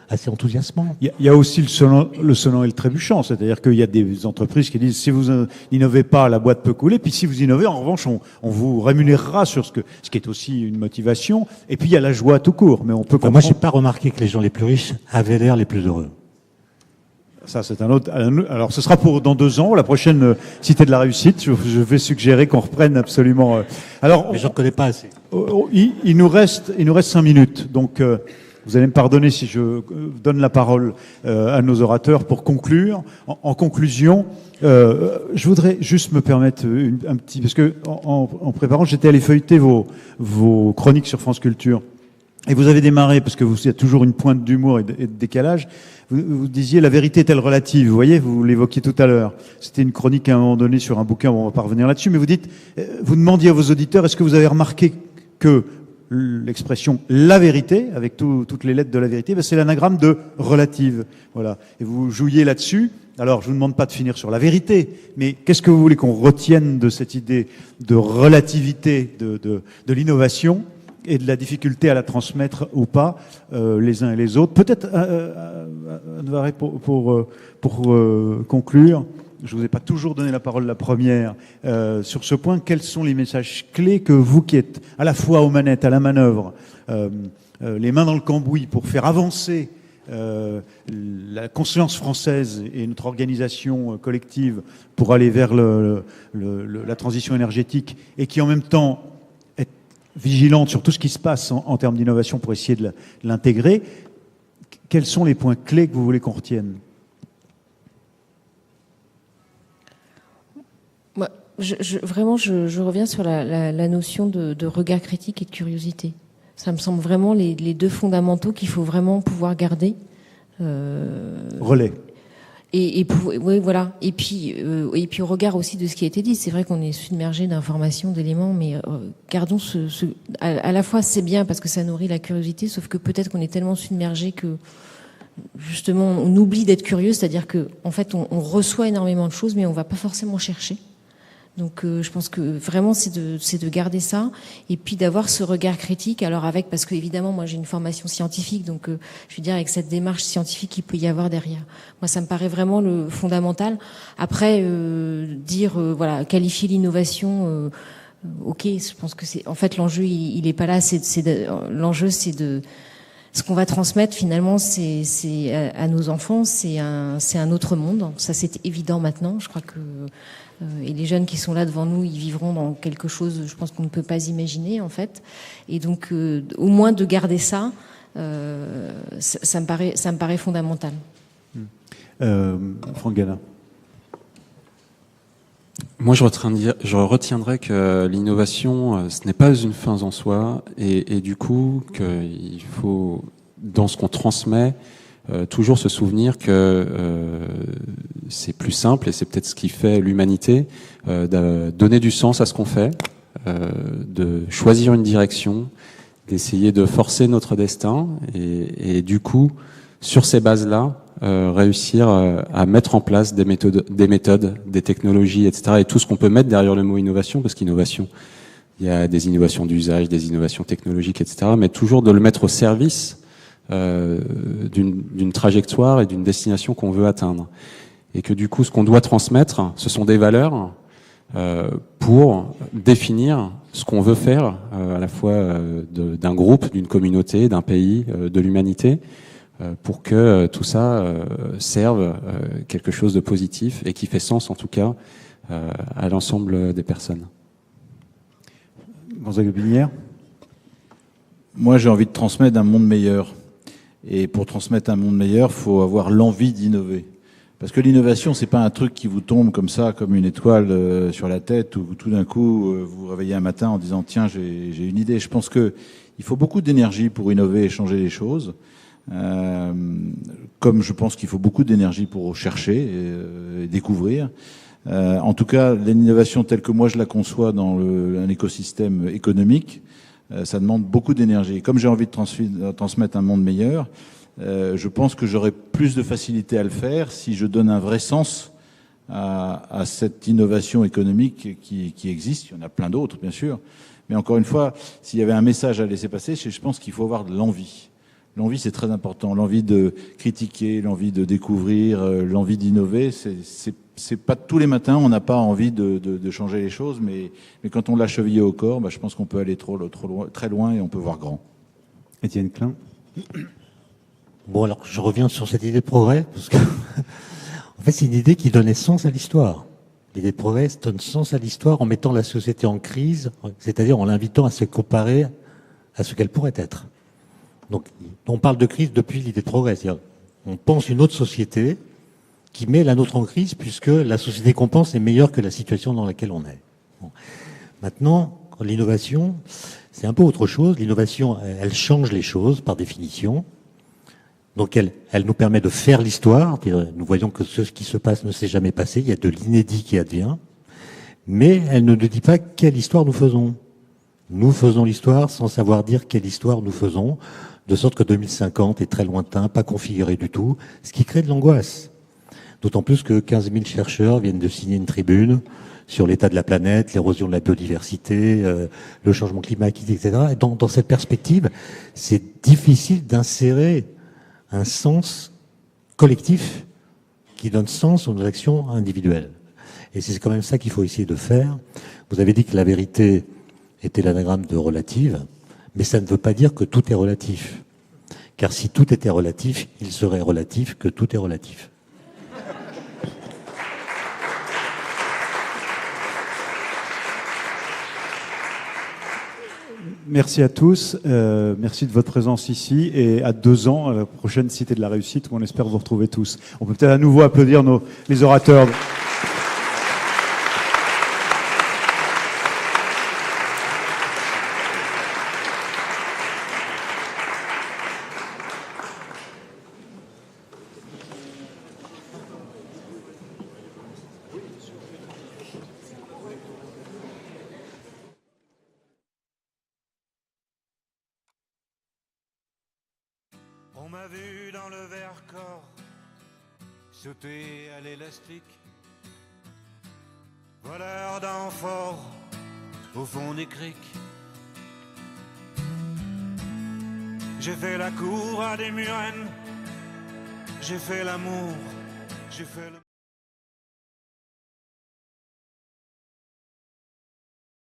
assez enthousiasmant. Il y a aussi le sonnant et le trébuchant, c'est-à-dire qu'il y a des entreprises qui disent si vous n'innovez pas, la boîte peut couler, puis si vous innovez, en revanche, on vous rémunérera sur ce qui est aussi une motivation. Et puis il y a la joie tout court, mais on peut comprendre. Moi, j'ai pas remarqué que les gens les plus riches avaient l'air les plus heureux. Ça, c'est un autre. Alors, ce sera pour dans 2 ans, la prochaine Cité de la Réussite. Je vais suggérer qu'on reprenne absolument. Alors, mais j'en connais pas assez. Il nous reste 5 minutes, donc. Vous allez me pardonner si je donne la parole à nos orateurs pour conclure. En conclusion, je voudrais juste me permettre un petit... Parce que en préparant, j'étais allé feuilleter vos chroniques sur France Culture. Et vous avez démarré, parce que vous y a toujours une pointe d'humour et de décalage, vous disiez la vérité est-elle relative? Vous voyez, vous l'évoquiez tout à l'heure. C'était une chronique à un moment donné sur un bouquin, on va pas revenir là-dessus, mais vous demandiez à vos auditeurs, est-ce que vous avez remarqué que l'expression la vérité, avec toutes les lettres de la vérité, c'est l'anagramme de relative. Voilà. Et vous jouiez là-dessus. Alors, je vous demande pas de finir sur la vérité, mais qu'est-ce que vous voulez qu'on retienne de cette idée de relativité de l'innovation et de la difficulté à la transmettre ou pas, les uns et les autres? Peut-être, pour conclure, je vous ai pas toujours donné la parole la première sur ce point. Quels sont les messages clés que vous qui êtes à la fois aux manettes, à la manœuvre, les mains dans le cambouis pour faire avancer la conscience française et notre organisation collective pour aller vers la transition énergétique, et qui en même temps est vigilante sur tout ce qui se passe en termes d'innovation pour essayer de l'intégrer, quels sont les points clés que vous voulez qu'on retienne? Vraiment, je reviens sur la notion de regard critique et de curiosité. Ça me semble vraiment les 2 fondamentaux qu'il faut vraiment pouvoir garder. Relais. Oui, voilà. Et puis au regard aussi de ce qui a été dit, c'est vrai qu'on est submergé d'informations, d'éléments, mais gardons à la fois c'est bien parce que ça nourrit la curiosité, sauf que peut-être qu'on est tellement submergé que justement on oublie d'être curieux, c'est-à-dire que en fait on reçoit énormément de choses, mais on va pas forcément chercher. Donc je pense que vraiment c'est de garder ça, et puis d'avoir ce regard critique. Alors parce que évidemment moi j'ai une formation scientifique, donc je veux dire avec cette démarche scientifique qu'il peut y avoir derrière. Moi ça me paraît vraiment le fondamental. Après voilà, qualifier l'innovation, ok, je pense que c'est en fait l'enjeu il est pas là. L'enjeu c'est de ce qu'on va transmettre finalement, c'est à nos enfants, c'est un autre monde. Ça c'est évident maintenant. Je crois que et les jeunes qui sont là devant nous, ils vivront dans quelque chose, je pense qu'on ne peut pas imaginer en fait. Et donc, au moins de garder ça, ça me paraît fondamental. Franck Gana. Moi, je retiendrai que l'innovation, ce n'est pas une fin en soi, et du coup, qu'il faut, dans ce qu'on transmet, toujours se souvenir que c'est plus simple, et c'est peut-être ce qui fait l'humanité, de donner du sens à ce qu'on fait, de choisir une direction, d'essayer de forcer notre destin, et du coup sur ces bases-là, réussir à mettre en place des méthodes, des technologies, etc. Et tout ce qu'on peut mettre derrière le mot innovation, parce qu'innovation, il y a des innovations d'usage, des innovations technologiques, etc. Mais toujours de le mettre au service d'une trajectoire et d'une destination qu'on veut atteindre. Et que du coup, ce qu'on doit transmettre, ce sont des valeurs pour définir ce qu'on veut faire, à la fois d'un groupe, d'une communauté, d'un pays, de l'humanité, pour que tout ça serve quelque chose de positif et qui fait sens, en tout cas, à l'ensemble des personnes. Gonzague Binière. Moi, j'ai envie de transmettre un monde meilleur. Et pour transmettre un monde meilleur, il faut avoir l'envie d'innover. Parce que l'innovation, c'est pas un truc qui vous tombe comme ça, comme une étoile sur la tête, ou tout d'un coup, vous vous réveillez un matin en disant « Tiens, j'ai une idée ». Je pense qu'il faut beaucoup d'énergie pour innover et changer les choses. Comme je pense qu'il faut beaucoup d'énergie pour chercher et découvrir. En tout cas, l'innovation telle que moi je la conçois dans un écosystème économique, ça demande beaucoup d'énergie. Comme j'ai envie de transmettre un monde meilleur, je pense que j'aurai plus de facilité à le faire si je donne un vrai sens à cette innovation économique qui existe. Il y en a plein d'autres, bien sûr. Mais encore une fois, s'il y avait un message à laisser passer, je pense qu'il faut avoir de l'envie. L'envie, c'est très important. L'envie de critiquer, l'envie de découvrir, l'envie d'innover, c'est pas tous les matins, on n'a pas envie de changer les choses, mais quand on l'a chevillé au corps, je pense qu'on peut aller très loin et on peut voir grand. Étienne Klein. Bon, alors je reviens sur cette idée de progrès, parce que en fait, c'est une idée qui donnait sens à l'histoire. L'idée de progrès donne sens à l'histoire en mettant la société en crise, c'est-à-dire en l'invitant à se comparer à ce qu'elle pourrait être. Donc, on parle de crise depuis l'idée de progrès, c'est-à-dire on pense une autre société qui met la nôtre en crise puisque la société qu'on pense est meilleure que la situation dans laquelle on est. Bon. Maintenant, l'innovation, c'est un peu autre chose. L'innovation, elle change les choses par définition. Donc elle nous permet de faire l'histoire. Nous voyons que ce qui se passe ne s'est jamais passé. Il y a de l'inédit qui advient. Mais elle ne nous dit pas quelle histoire nous faisons. Nous faisons l'histoire sans savoir dire quelle histoire nous faisons, de sorte que 2050 est très lointain, pas configuré du tout, ce qui crée de l'angoisse. D'autant plus que 15 000 chercheurs viennent de signer une tribune sur l'état de la planète, l'érosion de la biodiversité, le changement climatique, etc. Et dans cette perspective, c'est difficile d'insérer un sens collectif qui donne sens aux actions individuelles. Et c'est quand même ça qu'il faut essayer de faire. Vous avez dit que la vérité était l'anagramme de relative, mais ça ne veut pas dire que tout est relatif. Car si tout était relatif, il serait relatif que tout est relatif. Merci à tous, merci de votre présence ici et à 2 ans, à la prochaine Cité de la Réussite où on espère vous retrouver tous. On peut peut-être à nouveau applaudir les orateurs. On m'a vu dans le Vercors sauter à l'élastique, voleur d'amphores au fond des criques. J'ai fait la cour à des murennes, j'ai fait l'amour, j'ai fait le...